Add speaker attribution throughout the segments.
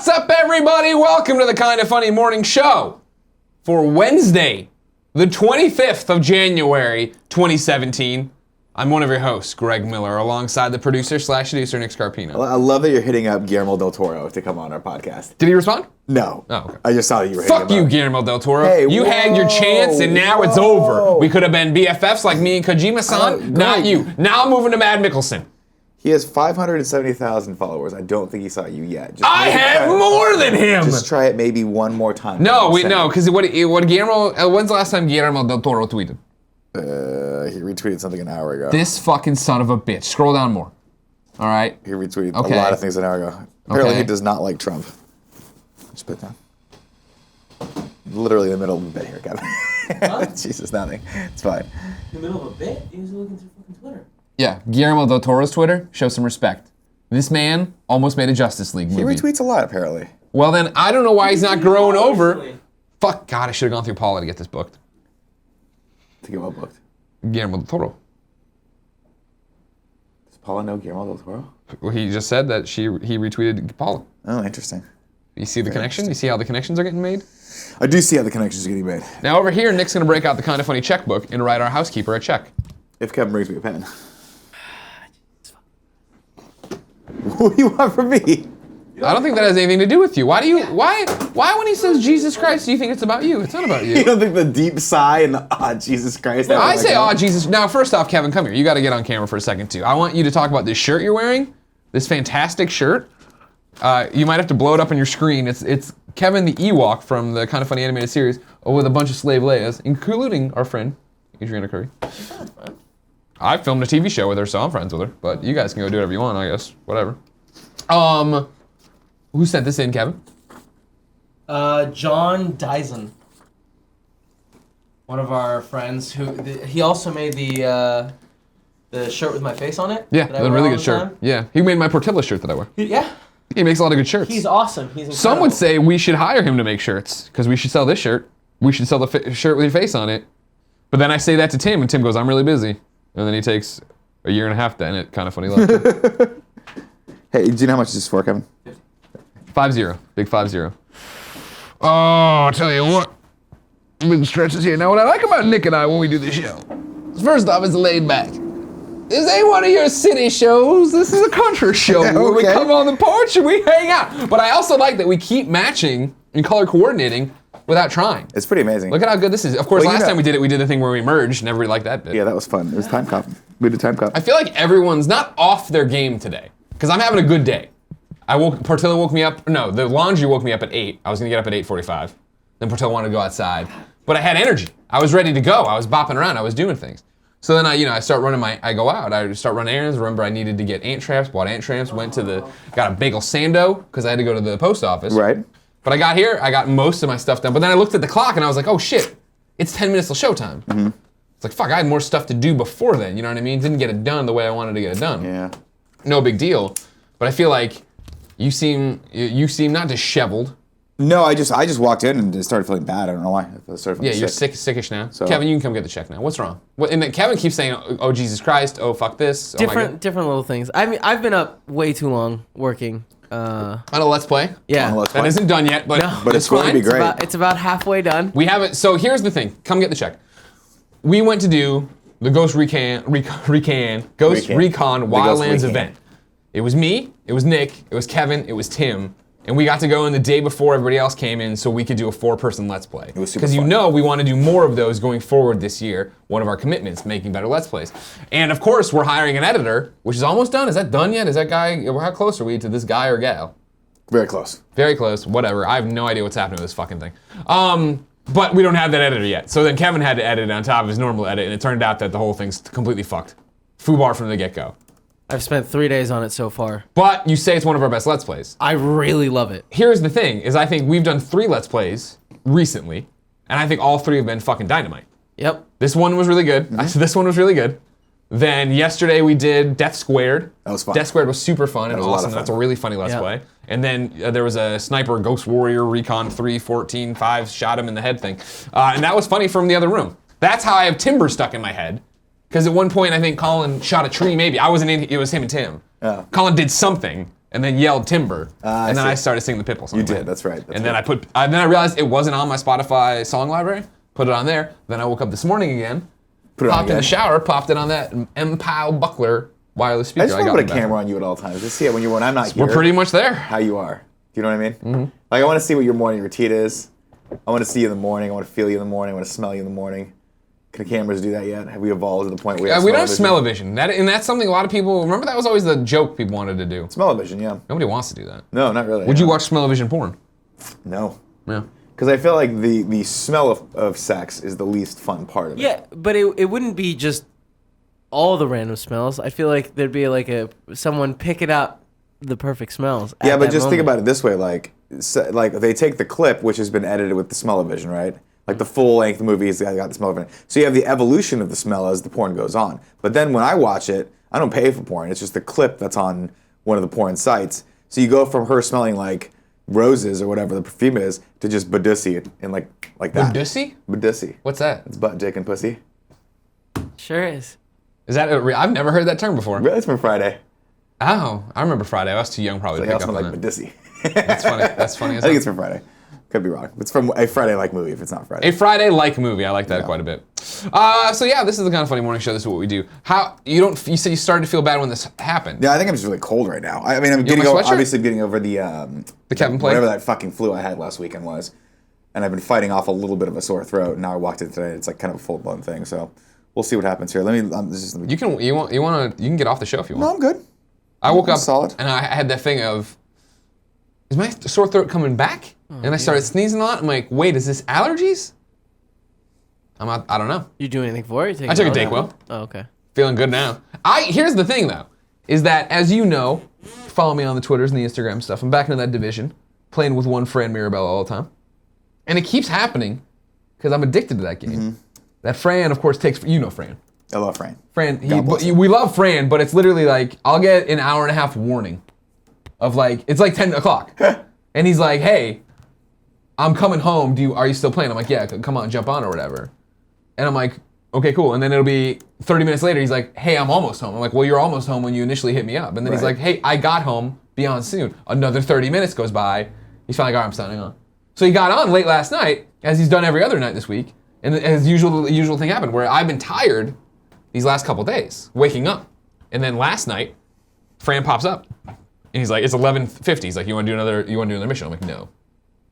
Speaker 1: What's up, everybody? Welcome to the Kinda Funny Morning Show for Wednesday, the 25th of January, 2017. I'm one of your hosts, Greg Miller, alongside the producer/seducer, Nick Scarpino.
Speaker 2: I love that you're hitting up Guillermo del Toro to come on our podcast.
Speaker 1: Did he respond?
Speaker 2: No.
Speaker 1: Oh, okay.
Speaker 2: I just saw that you were hitting him
Speaker 1: Fuck you,
Speaker 2: up.
Speaker 1: Guillermo del Toro.
Speaker 2: Hey,
Speaker 1: you had your chance, and now it's over. We could have been BFFs like me and Kojima-san. Not you. Now I'm moving to Mad Mickelson.
Speaker 2: He has 570,000 followers. I don't think he saw you yet.
Speaker 1: I have more than him!
Speaker 2: Just try it maybe one more time.
Speaker 1: No, because what Guillermo, when's the last time Guillermo del Toro tweeted?
Speaker 2: He retweeted something an hour ago.
Speaker 1: This fucking son of a bitch. Scroll down more. All right?
Speaker 2: He retweeted a lot of things an hour ago. Apparently he does not like Trump. Just put it down. Literally in the middle of a bit here, Kevin.
Speaker 3: Huh?
Speaker 2: Jesus, nothing. It's fine.
Speaker 3: In the middle of a bit? He was looking through fucking Twitter.
Speaker 1: Yeah, Guillermo del Toro's Twitter, show some respect. This man almost made a Justice League movie.
Speaker 2: He retweets a lot, apparently.
Speaker 1: Well then, I don't know why he's not growing over. Fuck, God, I should have gone through Paula to get this booked.
Speaker 2: To get what booked?
Speaker 1: Guillermo del Toro.
Speaker 2: Does Paula know Guillermo del Toro?
Speaker 1: Well, he just said that he retweeted Paula.
Speaker 2: Oh, interesting.
Speaker 1: You see the connection? You see how the connections are getting made?
Speaker 2: I do see how the connections are getting made.
Speaker 1: Now over here, Nick's gonna break out the Kinda Funny checkbook and write our housekeeper a check.
Speaker 2: If Kevin brings me a pen. What do you want from me?
Speaker 1: I don't think that has anything to do with you. Why when he says Jesus Christ, do you think it's about you? It's not about you.
Speaker 2: You don't think the deep sigh and the Jesus Christ?
Speaker 1: No, I say Jesus. Now, first off, Kevin, come here. You got to get on camera for a second, too. I want you to talk about this shirt you're wearing, this fantastic shirt. You might have to blow it up on your screen. It's Kevin the Ewok from the Kinda Funny animated series with a bunch of slave Leias, including our friend, Adriana Curry. I filmed a TV show with her, so I'm friends with her. But you guys can go do whatever you want, I guess. Whatever. Who sent this in, Kevin?
Speaker 3: John Dyson. One of our friends he also made the shirt with my face on it.
Speaker 1: Yeah, a really good shirt. Yeah, he made my Portilla shirt that I wear.
Speaker 3: Yeah.
Speaker 1: He makes a lot of good shirts.
Speaker 3: He's awesome. He's incredible.
Speaker 1: Some would say we should hire him to make shirts, because we should sell this shirt. We should sell the shirt with your face on it. But then I say that to Tim, and Tim goes, I'm really busy. And then he takes a year and a half to end it. Kind of funny luck.
Speaker 2: Hey, do you know how much this is for, Kevin?
Speaker 1: 5-0. Big 5-0. Oh, I'll tell you what. Big stretches here. Now, what I like about Nick and I when we do the show, first off, it's laid back. This ain't one of your city shows. This is a country show where we come on the porch and we hang out. But I also like that we keep matching and color coordinating without trying.
Speaker 2: It's pretty amazing.
Speaker 1: Look at how good this is. Of course, last time we did the thing where we merged, and everybody liked that bit.
Speaker 2: Yeah, that was fun. It was time cop. We did time cop.
Speaker 1: I feel like everyone's not off their game today, because I'm having a good day. Portilla woke me up, no, the laundry woke me up at 8. I was gonna get up at 8:45. Then Portilla wanted to go outside. But I had energy. I was ready to go. I was bopping around. I was doing things. So then I start running I go out. I start running errands. Remember, I needed to get ant traps, bought ant traps, got a bagel sando, because I had to go to the post office.
Speaker 2: Right.
Speaker 1: But I got here, I got most of my stuff done. But then I looked at the clock and I was like, oh shit, it's 10 minutes till showtime. Mm-hmm. It's like, fuck, I had more stuff to do before then, you know what I mean? Didn't get it done the way I wanted to get it done.
Speaker 2: Yeah.
Speaker 1: No big deal. But I feel like you seem not disheveled.
Speaker 2: No, I just walked in and just started feeling bad. I don't know why. I started feeling
Speaker 1: you're
Speaker 2: sick.
Speaker 1: sickish now.
Speaker 2: So,
Speaker 1: Kevin, you can come get the check now. What's wrong? And then Kevin keeps saying, oh, Jesus Christ, oh, fuck this.
Speaker 3: Different little things. I mean, I've been up way too long working.
Speaker 1: On a Let's Play?
Speaker 3: Yeah.
Speaker 1: That isn't done yet, but,
Speaker 2: but it's going to be great.
Speaker 3: It's about halfway done.
Speaker 1: We haven't, so here's the thing. Come get the check. We went to do the Ghost Recon Wildlands event. It was me, it was Nick, it was Kevin, it was Tim, and we got to go in the day before everybody else came in so we could do a 4-person Let's Play.
Speaker 2: It was super
Speaker 1: Because
Speaker 2: fun.
Speaker 1: we want to do more of those going forward this year. One of our commitments, making better Let's Plays. And of course, we're hiring an editor, which is almost done. Is that done yet? Is that guy, how close are we to this guy or gal?
Speaker 2: Very close.
Speaker 1: Very close, whatever. I have no idea what's happening with this fucking thing. But we don't have that editor yet. So then Kevin had to edit it on top of his normal edit, and it turned out that the whole thing's completely fucked. Foobar from the get-go.
Speaker 3: I've spent 3 days on it so far.
Speaker 1: But you say it's one of our best Let's Plays.
Speaker 3: I really love it.
Speaker 1: Here's the thing, is I think we've done 3 Let's Plays recently, and I think all 3 have been fucking dynamite.
Speaker 3: Yep.
Speaker 1: This one was really good.
Speaker 2: Mm-hmm.
Speaker 1: This one was really good. Then yesterday we did Death Squared.
Speaker 2: That was fun.
Speaker 1: Death Squared was super fun and
Speaker 2: was a lot of
Speaker 1: awesome.
Speaker 2: fun.
Speaker 1: That's a really funny Let's
Speaker 3: Yeah.
Speaker 1: Play. And then there was a Sniper Ghost Warrior Recon 3-14-5 shot him in the head thing. And that was funny from the other room. That's how I have Timber stuck in my head. Because at one point I think Colin shot a tree maybe. I wasn't in, it was him and Tim.
Speaker 2: Yeah.
Speaker 1: Colin did something. and then yelled timber, and then
Speaker 2: see.
Speaker 1: I started singing the Pitbull song.
Speaker 2: You did, that's right.
Speaker 1: And then I realized it wasn't on my Spotify song library. Put it on there. Then I woke up this morning again, popped in the shower, popped it on that M-Pile Buckler wireless speaker.
Speaker 2: I just want to put a camera on you at all times. Just see it when I'm not here.
Speaker 1: We're pretty much there.
Speaker 2: How you are. Do you know what I mean? Mm-hmm. Like, I want to see what your morning routine is. I want to see you in the morning. I want to feel you in the morning. I want to smell you in the morning. Can cameras do that yet? Have we evolved to the point where
Speaker 1: we don't have smell-o-vision. And that's something a lot of people, remember that was always the joke people wanted to do.
Speaker 2: Smell-o-vision, yeah.
Speaker 1: Nobody wants to do that.
Speaker 2: No, not really.
Speaker 1: Would you watch smell-o-vision porn?
Speaker 2: No.
Speaker 1: Yeah.
Speaker 2: Because I feel like the smell of sex is the least fun part of it.
Speaker 3: Yeah, but it wouldn't be just all the random smells. I feel like there'd be like someone picking up the perfect smells.
Speaker 2: Yeah, but just think about it this way: like they take the clip, which has been edited with the smell-o-vision, right? Like the full-length movies got the smell-o-vision. So you have the evolution of the smell as the porn goes on. But then when I watch it, I don't pay for porn. It's just the clip that's on one of the porn sites. So you go from her smelling like roses or whatever the perfume is to just Badussi and like that.
Speaker 1: Badussi?
Speaker 2: Badussi.
Speaker 1: What's that?
Speaker 2: It's butt, dick, and pussy.
Speaker 3: Sure is.
Speaker 1: Is that I've never heard that term before.
Speaker 2: Really? It's from Friday.
Speaker 1: Oh, I remember Friday. I was too young probably to pick up on
Speaker 2: like
Speaker 1: that.
Speaker 2: Badussi.
Speaker 1: That's funny. That's funny.
Speaker 2: I think it's from Friday. Could be wrong. It's from a Friday-like movie if it's not Friday.
Speaker 1: A Friday-like movie. I like that quite a bit. So yeah, this is the Kind of Funny Morning Show. This is what we do. You said you started to feel bad when this happened.
Speaker 2: Yeah, I think I'm just really cold right now. I mean, I'm obviously getting over the
Speaker 1: Kevin plague?
Speaker 2: whatever that fucking flu I had last weekend was, and I've been fighting off a little bit of a sore throat. And now I walked in today. It's like kind of a full-blown thing. So we'll see what happens here.
Speaker 1: You can get off the show if you want.
Speaker 2: No, I'm good.
Speaker 1: I woke up
Speaker 2: solid.
Speaker 1: and I had that thing of, is my sore throat coming back? And I started sneezing a lot. I'm like, wait, is this allergies? I don't know.
Speaker 3: You do anything for it?
Speaker 1: I took a Dayquil.
Speaker 3: Oh, okay.
Speaker 1: Feeling good now. Here's the thing though, is that as you know, follow me on the Twitters and the Instagram stuff. I'm back into that division, playing with one Fran Mirabella all the time. And it keeps happening because I'm addicted to that game. Mm-hmm. That Fran, of course, takes, Fran.
Speaker 2: I love Fran.
Speaker 1: We love Fran, but it's literally like, I'll get an hour and a half warning of like, it's like 10 o'clock. And he's like, hey, I'm coming home. Are you still playing? I'm like, yeah, come on, jump on or whatever. And I'm like, okay, cool. And then it'll be 30 minutes later, he's like, hey, I'm almost home. I'm like, well, you're almost home when you initially hit me up. And then he's like, hey, I got home, be on soon. Another 30 minutes goes by. He's finally like, all right, I'm signing on. So he got on late last night, as he's done every other night this week. And as usual, the usual thing happened where I've been tired these last couple days, waking up. And then last night, Fran pops up. And he's like, it's 11:50. He's like, you want to do another mission? I'm like, no.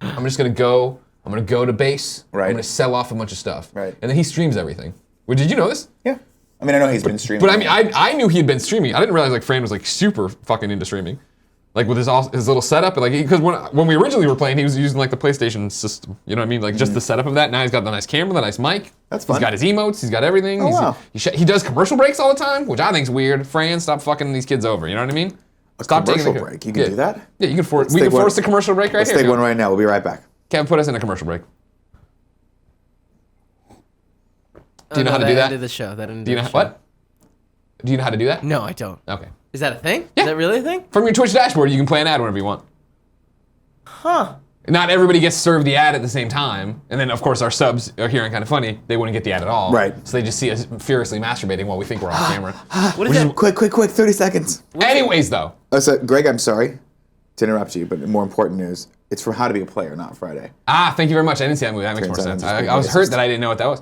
Speaker 1: I'm just going to go. I'm going to go to base.
Speaker 2: Right.
Speaker 1: I'm going to sell off a bunch of stuff.
Speaker 2: Right.
Speaker 1: And then he streams everything. Well, did you know this?
Speaker 2: Yeah. I mean, I know he's been streaming.
Speaker 1: But I mean, I knew he had been streaming. I didn't realize like Fran was like super fucking into streaming. Like with his little setup, like because when we originally were playing, he was using like the PlayStation system. You know what I mean? Like just the setup of that. Now he's got the nice camera, the nice mic.
Speaker 2: That's fun.
Speaker 1: He's got his emotes. He's got everything.
Speaker 2: Oh, wow.
Speaker 1: He does commercial breaks all the time, which I think's weird. Fran, stop fucking these kids over. You know what I mean? Stop
Speaker 2: taking a break. You can do that?
Speaker 1: Yeah, you can force. We can force the commercial break right here.
Speaker 2: Let's take one right now. We'll be right back.
Speaker 1: Kevin, put us in a commercial break. Do you know how to do that?
Speaker 3: Ended the show. That ended
Speaker 1: do you know
Speaker 3: the show.
Speaker 1: what? Do you know how to do that?
Speaker 3: No, I don't.
Speaker 1: Okay.
Speaker 3: Is that a thing?
Speaker 1: Yeah.
Speaker 3: Is that really a thing?
Speaker 1: From your Twitch dashboard, you can play an ad whenever you want.
Speaker 3: Huh.
Speaker 1: Not everybody gets served the ad at the same time. And then, of course, our subs are hearing Kind of Funny. They wouldn't get the ad at all.
Speaker 2: Right.
Speaker 1: So they just see us furiously masturbating while we think we're on camera.
Speaker 3: What is that?
Speaker 2: Quick, 30 seconds.
Speaker 1: Anyways, though.
Speaker 2: So, Greg, I'm sorry to interrupt you, but more important news. It's from How to Be a Player, not Friday.
Speaker 1: Thank you very much. I didn't see that movie. That makes more sense. I was
Speaker 2: racist.
Speaker 1: hurt that I didn't know what that was.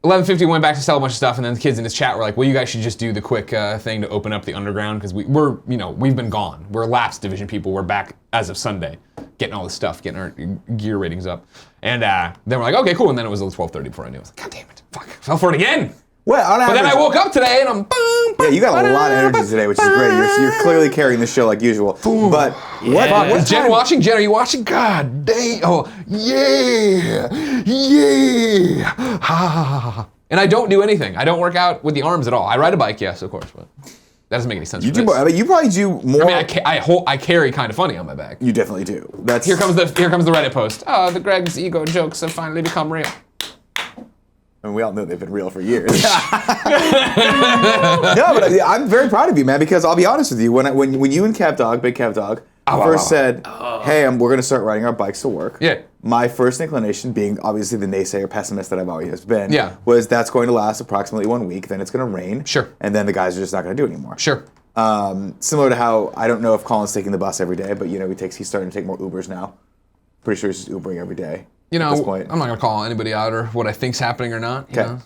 Speaker 1: 11:50 went back to sell a bunch of stuff, and then the kids in his chat were like, well, you guys should just do the quick thing to open up the underground, because we've been gone. We're lapsed division people. We're back as of Sunday, getting all this stuff, getting our gear ratings up. And then we're like, okay, cool. And then it was 12:30 before I knew. I was like, God damn it. Fuck. Fell for it again.
Speaker 2: Well,
Speaker 1: But then I woke up today, and I'm boom.
Speaker 2: Yeah, you got a lot of energy today, which is great. You're clearly carrying the show like usual.
Speaker 1: Boom.
Speaker 2: But
Speaker 1: Is Jen watching? Jen, are you watching? God dang. Oh, yeah. Yeah. Ha, ha, ha, ha. And I don't do anything. I don't work out with the arms at all. I ride a bike, yes, of course, but that doesn't make any sense.
Speaker 2: You probably do more.
Speaker 1: I mean, I carry Kind of Funny on my back.
Speaker 2: You definitely do.
Speaker 1: Here comes the Reddit post. Oh, the Greg's ego jokes have finally become real.
Speaker 2: I mean, we all know they've been real for years. No, but I'm very proud of you, man, because I'll be honest with you. When you and Big Cav Dog, first said, hey, we're going to start riding our bikes to work.
Speaker 1: Yeah.
Speaker 2: My first inclination, being obviously the naysayer pessimist that I've always been,
Speaker 1: yeah.
Speaker 2: was that's going to last approximately 1 week, then it's going to rain.
Speaker 1: Sure.
Speaker 2: And then the guys are just not going to do it anymore.
Speaker 1: Sure.
Speaker 2: Similar to how I don't know if Colin's taking the bus every day, but he's starting to take more Ubers now. Pretty sure he's just Ubering every day.
Speaker 1: You know,
Speaker 2: at this point.
Speaker 1: I'm not gonna call anybody out or what I think's happening or not. You
Speaker 2: Okay.
Speaker 1: know?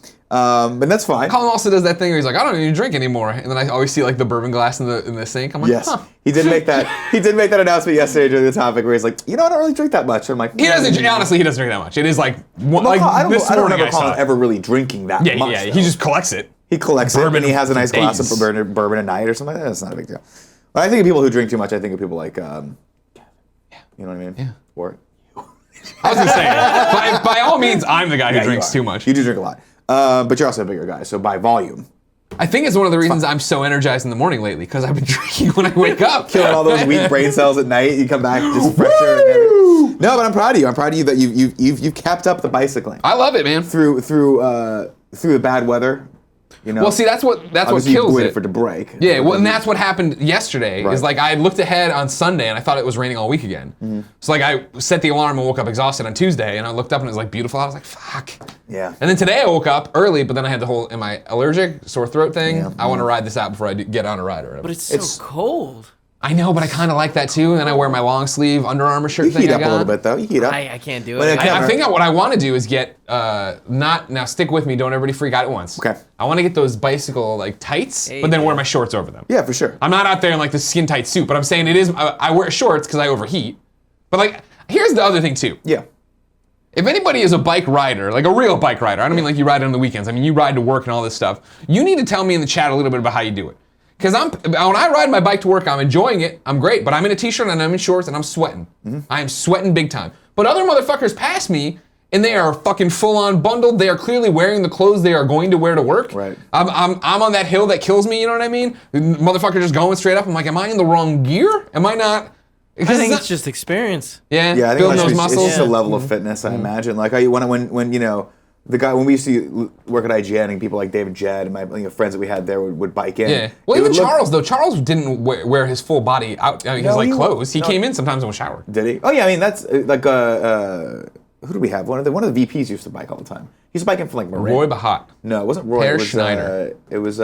Speaker 2: But that's fine.
Speaker 1: Colin also does that thing where he's like, I don't even drink anymore, and then I always see like the bourbon glass in the sink. I'm like,
Speaker 2: Yes,
Speaker 1: huh.
Speaker 2: he did make that. He did make that announcement yesterday during the topic where he's like, I don't really drink that much. I'm like,
Speaker 1: He doesn't. Honestly, he doesn't drink that much. It is like, one, like
Speaker 2: I don't
Speaker 1: this
Speaker 2: remember
Speaker 1: morning I saw
Speaker 2: Colin
Speaker 1: it.
Speaker 2: ever really drinking that
Speaker 1: Yeah,
Speaker 2: much.
Speaker 1: yeah.
Speaker 2: though.
Speaker 1: He just collects it.
Speaker 2: He collects it,
Speaker 1: Bourbon
Speaker 2: and he has a nice
Speaker 1: for
Speaker 2: glass
Speaker 1: days.
Speaker 2: of bourbon a night or something like that. That's not a big deal. But I think of people who drink too much. I think of people like, you know what I mean?
Speaker 1: Yeah.
Speaker 2: Or
Speaker 1: I was gonna say, by all means, I'm the guy who
Speaker 2: Yeah, you
Speaker 1: drinks
Speaker 2: are.
Speaker 1: too much.
Speaker 2: You do drink a lot, but you're also a bigger guy. So by volume,
Speaker 1: I think it's one of the reasons I'm so energized in the morning lately because I've been drinking when I wake up.
Speaker 2: killing all those weak brain cells at night. You come back just fresher. And everything. No, but I'm proud of you. I'm proud of you that you've kept up the bicycling
Speaker 1: I love it, man.
Speaker 2: through the bad weather. You know.
Speaker 1: Well, see, that's what
Speaker 2: Obviously,
Speaker 1: kills
Speaker 2: you waited
Speaker 1: it.
Speaker 2: for it to break.
Speaker 1: Yeah, well, and that's what happened yesterday.
Speaker 2: Right.
Speaker 1: Is like I looked ahead on Sunday and I thought it was raining all week again.
Speaker 2: Mm-hmm.
Speaker 1: So like I set the alarm and woke up exhausted on Tuesday, and I looked up and it was like beautiful. I was like, fuck.
Speaker 2: Yeah.
Speaker 1: And then today I woke up early, but then I had the whole am I allergic sore throat thing.
Speaker 2: Yeah.
Speaker 1: I want to ride this out before I get on a ride or whatever.
Speaker 3: But it's so cold.
Speaker 1: I know, but I kind of like that too. And then I wear my long sleeve Under Armour shirt
Speaker 2: You
Speaker 1: thing
Speaker 2: heat
Speaker 1: I
Speaker 2: up
Speaker 1: got.
Speaker 2: a little bit though. You heat up.
Speaker 3: I can't do
Speaker 2: When
Speaker 3: it.
Speaker 2: it comes-
Speaker 1: I think what I want to do is get not now. Stick with me. Don't everybody freak out at once.
Speaker 2: Okay.
Speaker 1: I want to get those bicycle like tights, but then wear my shorts over them.
Speaker 2: Yeah, for sure.
Speaker 1: I'm not out there in like the skin tight suit, but I'm saying it is. I wear shorts because I overheat. But like, here's the other thing too.
Speaker 2: Yeah.
Speaker 1: If anybody is a bike rider, like a real bike rider, I don't mean like you ride on the weekends. I mean you ride to work and all this stuff. You need to tell me in the chat a little bit about how you do it. Because when I ride my bike to work, I'm enjoying it. I'm great, but I'm in a t-shirt and I'm in shorts and I'm sweating. I am sweating big time. But other motherfuckers pass me and they are fucking full on bundled. They are clearly wearing the clothes they are going to wear to work.
Speaker 2: Right.
Speaker 1: I'm on that hill that kills me. You know what I mean? The motherfucker just going straight up. I'm like, am I in the wrong gear? Am I not?
Speaker 3: I think it's just experience.
Speaker 1: Yeah.
Speaker 2: Yeah, I think
Speaker 1: Building those
Speaker 2: it's
Speaker 1: muscles.
Speaker 2: just a level of fitness, I imagine. Like when when we used to work at IGN and people like David Jed and my friends that we had there would bike in.
Speaker 1: Yeah. Well,
Speaker 2: it
Speaker 1: even
Speaker 2: would look-
Speaker 1: Charles though. Charles didn't wear his full body out. I mean, his
Speaker 2: No,
Speaker 1: like
Speaker 2: he-
Speaker 1: clothes. He
Speaker 2: no.
Speaker 1: came in sometimes and was showered.
Speaker 2: Did he? Oh yeah, I mean that's like who do we have? One of the VPs used to bike all the time. He used to bike in from like Marin.
Speaker 1: Roy Bahat.
Speaker 2: No, it wasn't Roy.
Speaker 1: Per
Speaker 2: it was,
Speaker 1: Schneider.
Speaker 2: It was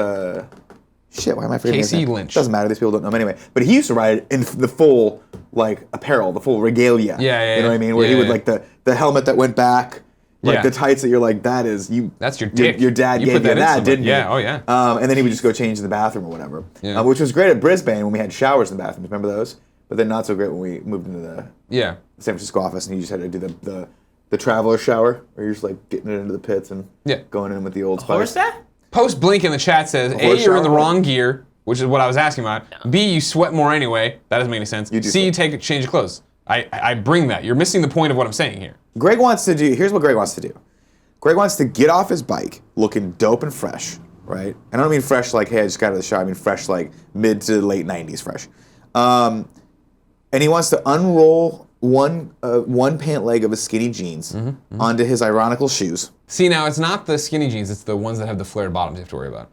Speaker 2: shit. Why am I forgetting? his
Speaker 1: Casey
Speaker 2: name?
Speaker 1: Lynch.
Speaker 2: Doesn't matter. These people don't know him anyway. But he used to ride in the full like apparel, the full regalia.
Speaker 1: Yeah.
Speaker 2: You know what I mean? Where he
Speaker 1: Yeah,
Speaker 2: would
Speaker 1: yeah.
Speaker 2: like the helmet that went back. Like
Speaker 1: Yeah.
Speaker 2: the tights that you're like, that is you.
Speaker 1: That's your dick.
Speaker 2: Your dad
Speaker 1: You
Speaker 2: gave
Speaker 1: put
Speaker 2: you
Speaker 1: that in
Speaker 2: that,
Speaker 1: somebody.
Speaker 2: didn't he?
Speaker 1: Yeah, oh, yeah.
Speaker 2: And then he would just go change in the bathroom or whatever.
Speaker 1: Yeah.
Speaker 2: Which was great at Brisbane when we had showers in the bathrooms. Remember those? But then not so great when we moved into the
Speaker 1: Yeah.
Speaker 2: San Francisco office and you just had to do the traveler shower where you're just like getting it into the pits and
Speaker 1: Yeah.
Speaker 2: going in with the Old
Speaker 3: Horse
Speaker 2: Spice.
Speaker 3: that?
Speaker 1: Post Blink in the chat says, A,
Speaker 2: horse
Speaker 1: you're in the
Speaker 2: shower?
Speaker 1: wrong gear, which is what I was asking about. B, you sweat more anyway. That doesn't make any sense.
Speaker 2: You do
Speaker 1: C, you
Speaker 2: sweat.
Speaker 1: change your clothes. I bring that. You're missing the point of what I'm saying here.
Speaker 2: Greg wants to do, here's what Greg wants to do. Greg wants to get off his bike looking dope and fresh, right? And I don't mean fresh like, hey, I just got out of the shower. I mean fresh like mid to late 90s fresh. And he wants to unroll one pant leg of his skinny jeans onto his ironical shoes.
Speaker 1: See, now it's not the skinny jeans, it's the ones that have the flared bottoms you have to worry about.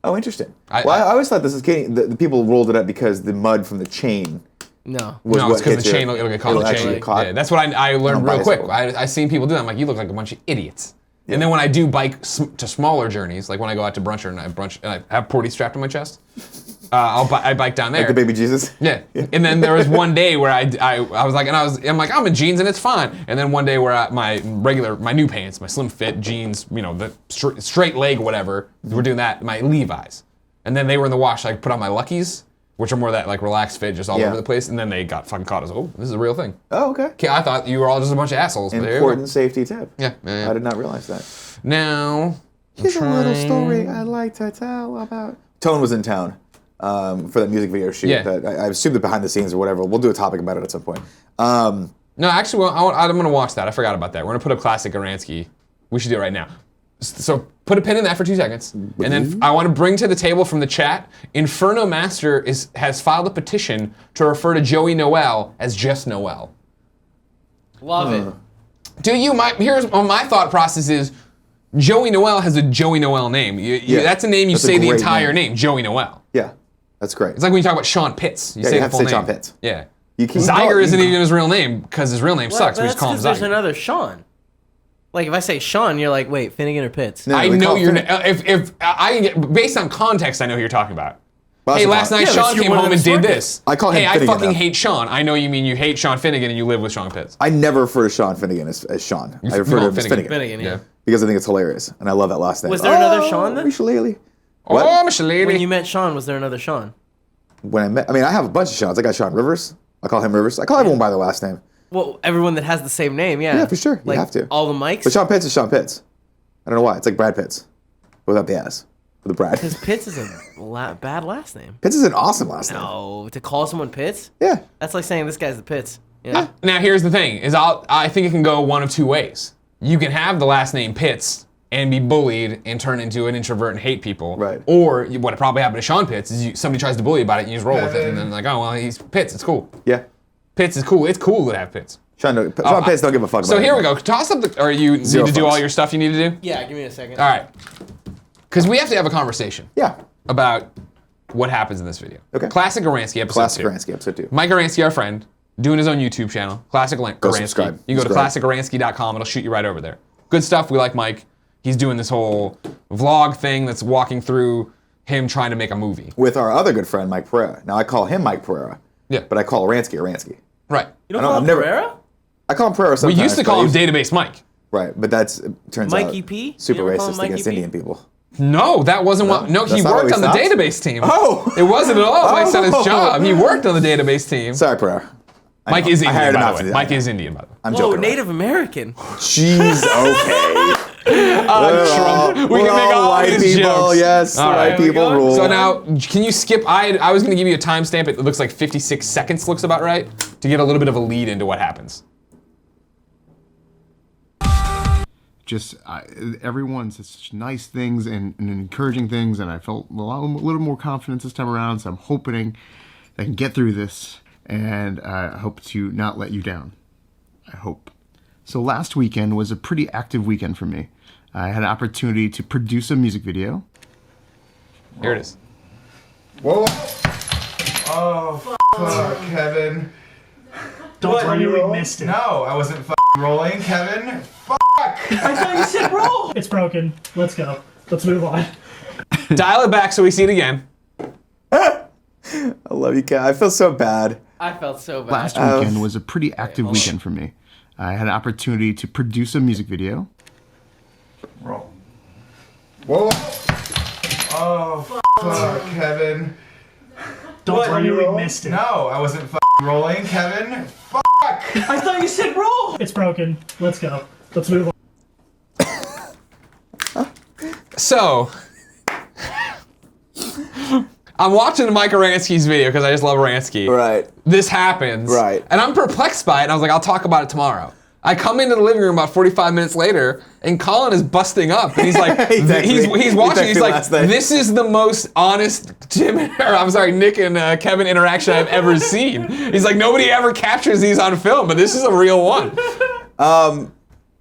Speaker 2: Oh, interesting.
Speaker 1: I
Speaker 2: always thought this is skinny. The people rolled it up because the mud from the chain
Speaker 3: No.
Speaker 2: was
Speaker 1: No,
Speaker 2: what
Speaker 1: it's because
Speaker 2: hit
Speaker 1: the
Speaker 2: you.
Speaker 1: chain, it'll get caught in the
Speaker 2: actually
Speaker 1: chain.
Speaker 2: get caught.
Speaker 1: Yeah, that's what I learned
Speaker 2: buy
Speaker 1: real
Speaker 2: a
Speaker 1: quick.
Speaker 2: bicycle.
Speaker 1: I seen people do that. I'm like, you look like a bunch of idiots. And then when I do bike to smaller journeys, like when I go out to brunch and I have Porty strapped to my chest, I bike down there.
Speaker 2: Like the baby Jesus.
Speaker 1: Yeah. And then there was one day where I was like, I'm like, I'm in jeans and it's fine. And then one day where my new pants, my slim fit jeans, the straight leg, whatever, we're doing that, my Levi's. And then they were in the wash. I put on my Luckies, which are more that like relaxed fit, just all
Speaker 2: Yeah.
Speaker 1: over the place. And then they got fucking caught. I was like, oh, this is a real thing.
Speaker 2: Oh, okay.
Speaker 1: Okay, I thought you were all just a bunch of assholes. But there you go.
Speaker 2: Important safety tip.
Speaker 1: Yeah.
Speaker 2: I did not realize that.
Speaker 1: Now,
Speaker 2: Here's a little story I like to tell about. Tone was in town for that music video shoot.
Speaker 1: Yeah.
Speaker 2: That I assumed that behind the scenes or whatever. We'll do a topic about it at some point.
Speaker 1: no, actually, well, I'm going to watch that. I forgot about that. We're going to put a classic Aransky. We should do it right now. So put a pin in that for 2 seconds. And then I want to bring to the table from the chat, Inferno Master has filed a petition to refer to Joey Noel as just Noel.
Speaker 3: Love it.
Speaker 1: Do you? Here's my thought process is, Joey Noel has a Joey Noel name.
Speaker 2: Yeah.
Speaker 1: That's a name you
Speaker 2: That's a
Speaker 1: say the
Speaker 2: great
Speaker 1: entire
Speaker 2: name.
Speaker 1: name, Joey Noel.
Speaker 2: Yeah, that's great.
Speaker 1: It's like when you talk about Sean Pitts. You say
Speaker 2: you
Speaker 1: the
Speaker 2: have to
Speaker 1: full
Speaker 2: say
Speaker 1: name.
Speaker 2: Sean Pitts.
Speaker 1: Yeah.
Speaker 2: You can
Speaker 1: Zyger isn't even his real name because his real name sucks. We just call him
Speaker 3: There's
Speaker 1: Zyger.
Speaker 3: another Sean. Like if I say Sean, you're like, wait, Finnegan or Pitts?
Speaker 2: No,
Speaker 1: I
Speaker 2: we
Speaker 1: know
Speaker 2: call
Speaker 1: you're.
Speaker 2: Finnegan.
Speaker 1: If I get based on context, I know who you're talking about. Hey, last night
Speaker 3: Yeah, but
Speaker 1: Sean
Speaker 3: you're
Speaker 1: came
Speaker 3: one of
Speaker 1: home
Speaker 3: them
Speaker 1: and did
Speaker 3: smart
Speaker 1: this.
Speaker 2: I call him
Speaker 1: Hey, I
Speaker 2: Finnegan,
Speaker 1: fucking
Speaker 2: though.
Speaker 1: hate Sean. I know you mean you hate Sean Finnegan and you live with Sean Pitts.
Speaker 2: I never refer to Sean Finnegan as Sean. I refer to him as Finnegan.
Speaker 3: Finnegan, yeah.
Speaker 2: Because I think it's hilarious, and I love that last name.
Speaker 3: Was there another Sean then?
Speaker 2: Shillelagh.
Speaker 1: Oh,
Speaker 2: What?
Speaker 1: Michelin.
Speaker 3: When you met Sean, was there another Sean?
Speaker 2: I have a bunch of Seans. I got Sean Rivers. I call him Rivers. I call everyone by their last name.
Speaker 3: Well, everyone that has the same name, yeah.
Speaker 2: Yeah, for sure. You
Speaker 3: Like,
Speaker 2: have to.
Speaker 3: all the mics?
Speaker 2: But Sean Pitts is Sean Pitts. I don't know why. It's like Brad Pitts without the S. With the Brad.
Speaker 3: Because Pitts is a bad last name.
Speaker 2: Pitts is an awesome last name.
Speaker 3: No, to call someone Pitts?
Speaker 2: Yeah.
Speaker 3: That's like saying this guy's the Pitts. Yeah.
Speaker 1: Now here's the thing: I think it can go one of two ways. You can have the last name Pitts and be bullied and turn into an introvert and hate people.
Speaker 2: Right.
Speaker 1: Or what probably happened to Sean Pitts is somebody tries to bully you about it and you just roll with it and then like, oh well, he's Pitts. It's cool.
Speaker 2: Yeah.
Speaker 1: Pitts is cool. It's cool to have Pitts.
Speaker 2: Sean Pitts don't give a fuck about
Speaker 1: So here we
Speaker 2: anything.
Speaker 1: go. Toss up the. Or you need
Speaker 2: Zero
Speaker 1: to do
Speaker 2: fucks.
Speaker 1: all your stuff you need to do.
Speaker 3: Yeah, give me a second.
Speaker 1: All right. Because we have to have a conversation
Speaker 2: Yeah.
Speaker 1: about what happens in this video.
Speaker 2: Okay.
Speaker 1: Classic Aransky episode
Speaker 2: Classic
Speaker 1: 2.
Speaker 2: Aransky episode 2.
Speaker 1: Mike Aransky, our friend, doing his own YouTube channel, Classic Aransky.
Speaker 2: subscribe.
Speaker 1: You can go to
Speaker 2: Subscribe.
Speaker 1: classicaransky.com. It'll shoot you right over there. Good stuff. We like Mike. He's doing this whole vlog thing that's walking through him trying to make a movie.
Speaker 2: With our other good friend, Mike Pereira. Now, I call him Mike Pereira.
Speaker 1: Yeah.
Speaker 2: But I call Aransky.
Speaker 1: Right.
Speaker 3: You don't
Speaker 2: I don't-
Speaker 3: call
Speaker 2: I've
Speaker 3: him
Speaker 2: never-
Speaker 3: Pereira?
Speaker 2: I call him Pereira
Speaker 1: We
Speaker 2: sometimes.
Speaker 1: used to
Speaker 2: but
Speaker 1: call him
Speaker 2: he's-
Speaker 1: Database Mike.
Speaker 2: Right, but turns
Speaker 3: Mikey
Speaker 2: out
Speaker 3: P?
Speaker 2: super
Speaker 3: You ever call him
Speaker 2: racist
Speaker 3: Mikey
Speaker 2: against
Speaker 3: P?
Speaker 2: Indian people.
Speaker 1: No, that wasn't what. No, he
Speaker 2: That's not what
Speaker 1: worked
Speaker 2: we
Speaker 1: on the
Speaker 2: thought?
Speaker 1: database team.
Speaker 2: Oh!
Speaker 1: It wasn't at all Mike's on his
Speaker 2: Oh.
Speaker 1: job. He worked on the database team.
Speaker 2: Sorry, Pereira. I
Speaker 1: Mike
Speaker 2: know.
Speaker 1: is
Speaker 2: I
Speaker 1: Indian,
Speaker 2: hired him
Speaker 1: by
Speaker 2: out
Speaker 1: the
Speaker 2: to
Speaker 1: way.
Speaker 2: do
Speaker 1: Mike
Speaker 2: that.
Speaker 1: is Indian, by the way.
Speaker 2: I'm
Speaker 3: Whoa,
Speaker 2: joking.
Speaker 3: Native American.
Speaker 2: Jeez, okay.
Speaker 1: Trump. We
Speaker 2: We're
Speaker 1: can make all
Speaker 2: white
Speaker 1: these
Speaker 2: people,
Speaker 1: jokes.
Speaker 2: yes.
Speaker 1: All
Speaker 2: White
Speaker 1: right.
Speaker 2: people rule.
Speaker 1: So now, can you skip? I was going to give you a timestamp. It looks like 56 seconds. Looks about right to get a little bit of a lead into what happens.
Speaker 4: Everyone says such nice things and encouraging things, and I felt a little more confidence this time around. So I'm hoping I can get through this, and I hope to not let you down. I hope. So last weekend was a pretty active weekend for me. I had an opportunity to produce a music video.
Speaker 1: Here it is.
Speaker 2: Whoa. Oh, fuck, Kevin.
Speaker 5: Don't tell me we missed it.
Speaker 2: No, I wasn't rolling, Kevin.
Speaker 5: I thought you said roll. It's broken. Let's go. Let's move on.
Speaker 1: Dial it back so we see it again.
Speaker 2: I love you, Kevin. I feel so bad.
Speaker 3: I felt so bad.
Speaker 4: Last weekend was a pretty active weekend for me. I had an opportunity to produce a music video.
Speaker 2: Roll. Whoa. Oh, fuck, Kevin.
Speaker 5: Don't tell me we missed it.
Speaker 2: No, I wasn't rolling, Kevin.
Speaker 5: I thought you said roll. It's broken. Let's go. Let's move on.
Speaker 1: So, I'm watching Mike Aransky's video because I just love Aransky.
Speaker 2: Right.
Speaker 1: This happens.
Speaker 2: Right.
Speaker 1: And I'm perplexed by it. And I was like, I'll talk about it tomorrow. I come into the living room about 45 minutes later, and Colin is busting up, and he's like,
Speaker 2: He texted
Speaker 1: he's
Speaker 2: me. He
Speaker 1: watching.
Speaker 2: texted
Speaker 1: He's
Speaker 2: me
Speaker 1: like,
Speaker 2: last night.
Speaker 1: this is the most honest Nick and Kevin interaction I've ever seen. He's like, nobody ever captures these on film, but this is a real one.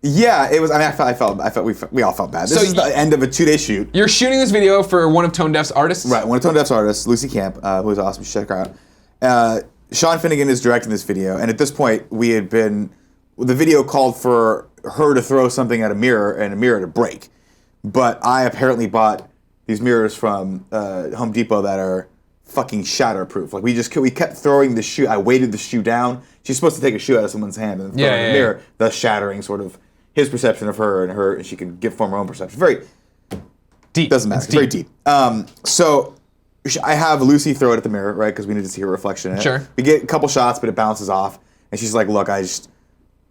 Speaker 2: Yeah, it was. I mean, I felt we all felt bad. This
Speaker 1: So
Speaker 2: is the end of a 2-day shoot.
Speaker 1: You're shooting this video for one of Tone Deaf's artists.
Speaker 2: Right, one of Tone Deaf's artists, Lucy Camp, who is awesome. Check her out. Sean Finnegan is directing this video, and at this point, the video called for her to throw something at a mirror and a mirror to break. But I apparently bought these mirrors from Home Depot that are fucking shatterproof. Like we kept throwing the shoe. I weighted the shoe down. She's supposed to take a shoe out of someone's hand and throw it in the mirror, thus shattering sort of his perception of her, and she can form her own perception. Very
Speaker 1: Deep.
Speaker 2: doesn't matter. It's very deep. So I have Lucy throw it at the mirror, right? Because we need to see her reflection in it.
Speaker 1: Sure.
Speaker 2: We get a couple shots, but it bounces off, and she's like, "Look,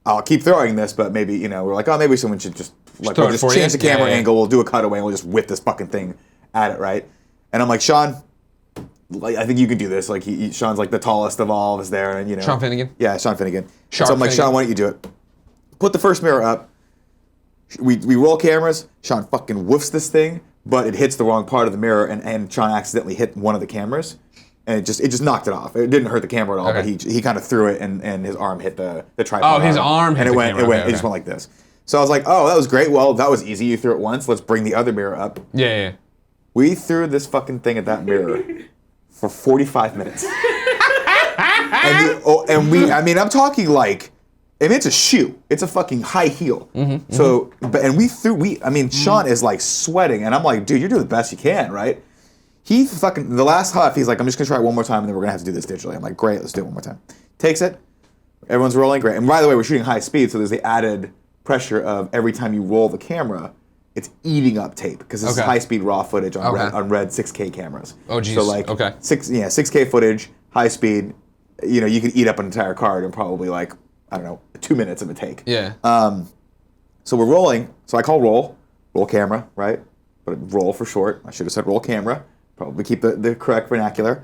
Speaker 2: I'll keep throwing this, but maybe we're like, oh, maybe someone should just like
Speaker 1: throw
Speaker 2: we'll
Speaker 1: it
Speaker 2: just
Speaker 1: for
Speaker 2: change
Speaker 1: you?
Speaker 2: the camera
Speaker 1: Yeah, yeah.
Speaker 2: angle. We'll do a cutaway, and we'll just whip this fucking thing at it, right?" And I'm like, Sean, like I think you can do this. Like Sean's like the tallest of all of us there, and
Speaker 1: Sean Finnegan?
Speaker 2: Yeah, Sean Finnegan.
Speaker 1: Sharp
Speaker 2: So I'm like,
Speaker 1: Finnegan.
Speaker 2: Sean, why don't you do it? Put the first mirror up. We roll cameras. Sean fucking woofs this thing, but it hits the wrong part of the mirror, and Sean accidentally hit one of the cameras, and it just knocked it off. It didn't hurt the camera at all,
Speaker 1: Okay.
Speaker 2: but he kind of threw it, and his arm hit the tripod.
Speaker 1: Oh, his arm hit
Speaker 2: and it
Speaker 1: the
Speaker 2: went.
Speaker 1: camera. Okay,
Speaker 2: It just
Speaker 1: okay.
Speaker 2: went like this. So I was like, oh, that was great. Well, that was easy. You threw it once. Let's bring the other mirror up.
Speaker 1: Yeah.
Speaker 2: We threw this fucking thing at that mirror for 45 minutes. I'm talking like, and it's a shoe. It's a fucking high heel. So, Sean is like sweating, and I'm like, dude, you're doing the best you can, right? The last huff, he's like, I'm just gonna try it one more time and then we're gonna have to do this digitally. I'm like, great, let's do it one more time. Takes it, everyone's rolling, great. And by the way, we're shooting high speed, so there's the added pressure of every time you roll the camera, it's eating up tape because this is high speed raw footage on red 6K cameras.
Speaker 1: Oh geez.
Speaker 2: So like 6K footage, high speed, you know, you could eat up an entire card in probably like, I don't know, 2 minutes of a take.
Speaker 1: Yeah.
Speaker 2: So we're rolling, so I call roll camera, right? But roll for short. I should have said roll camera. Probably keep the correct vernacular.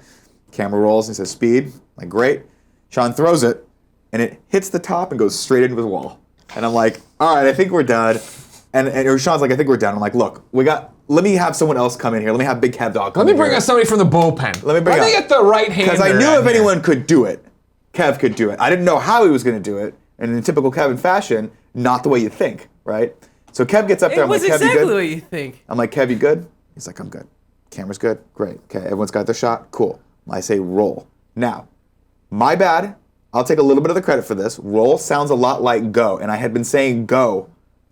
Speaker 2: Camera rolls and says speed. Like, great. Sean throws it, and it hits the top and goes straight into the wall. And I'm like, all right, I think we're done. And Sean's like, I think we're done. I'm like, look, let me have someone else come in here. Let me have Big Kev Dog come in
Speaker 1: Let me bring
Speaker 2: here.
Speaker 1: us somebody from the bullpen. Let me get the right hander.
Speaker 2: Because I knew if anyone could do it, Kev could do it. I didn't know how he was going to do it. And in typical Kevin fashion, not the way you think, right? So Kev gets up there. I'm like, Kev, you good?
Speaker 3: Exactly the way you think.
Speaker 2: I'm like, Kev, you good? He's like, I'm good. Camera's good. Great. Okay, everyone's got their shot. Cool. I say roll. Now, my bad. I'll take a little bit of the credit for this. Roll sounds a lot like go, and I had been saying go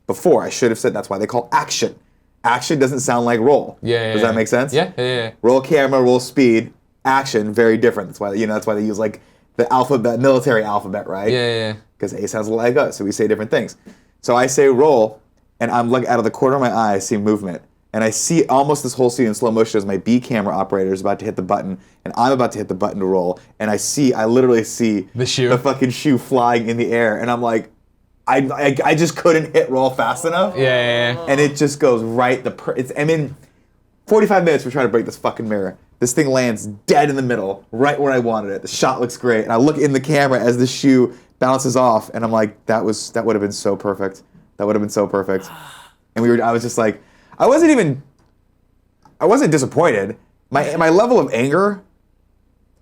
Speaker 2: before. I should have said that's why they call action. Action doesn't sound like roll. Does that make sense?
Speaker 1: Yeah.
Speaker 2: Roll camera, roll speed, action, very different. That's why they use like the alphabet, military alphabet, right?
Speaker 1: Yeah.
Speaker 2: Because A sounds like us, so we say different things. So I say roll, and I'm like out of the corner of my eye, I see movement. And I see almost this whole scene in slow motion as my B camera operator is about to hit the button, and I'm about to hit the button to roll, and I literally see the fucking shoe flying in the air, and I'm like, I just couldn't hit roll fast enough.
Speaker 1: Yeah.
Speaker 2: And it just goes right, 45 minutes we're trying to break this fucking mirror. This thing lands dead in the middle, right where I wanted it. The shot looks great, and I look in the camera as the shoe bounces off, and I'm like, that would have been so perfect. That would have been so perfect. And I was just like, I wasn't disappointed. My level of anger,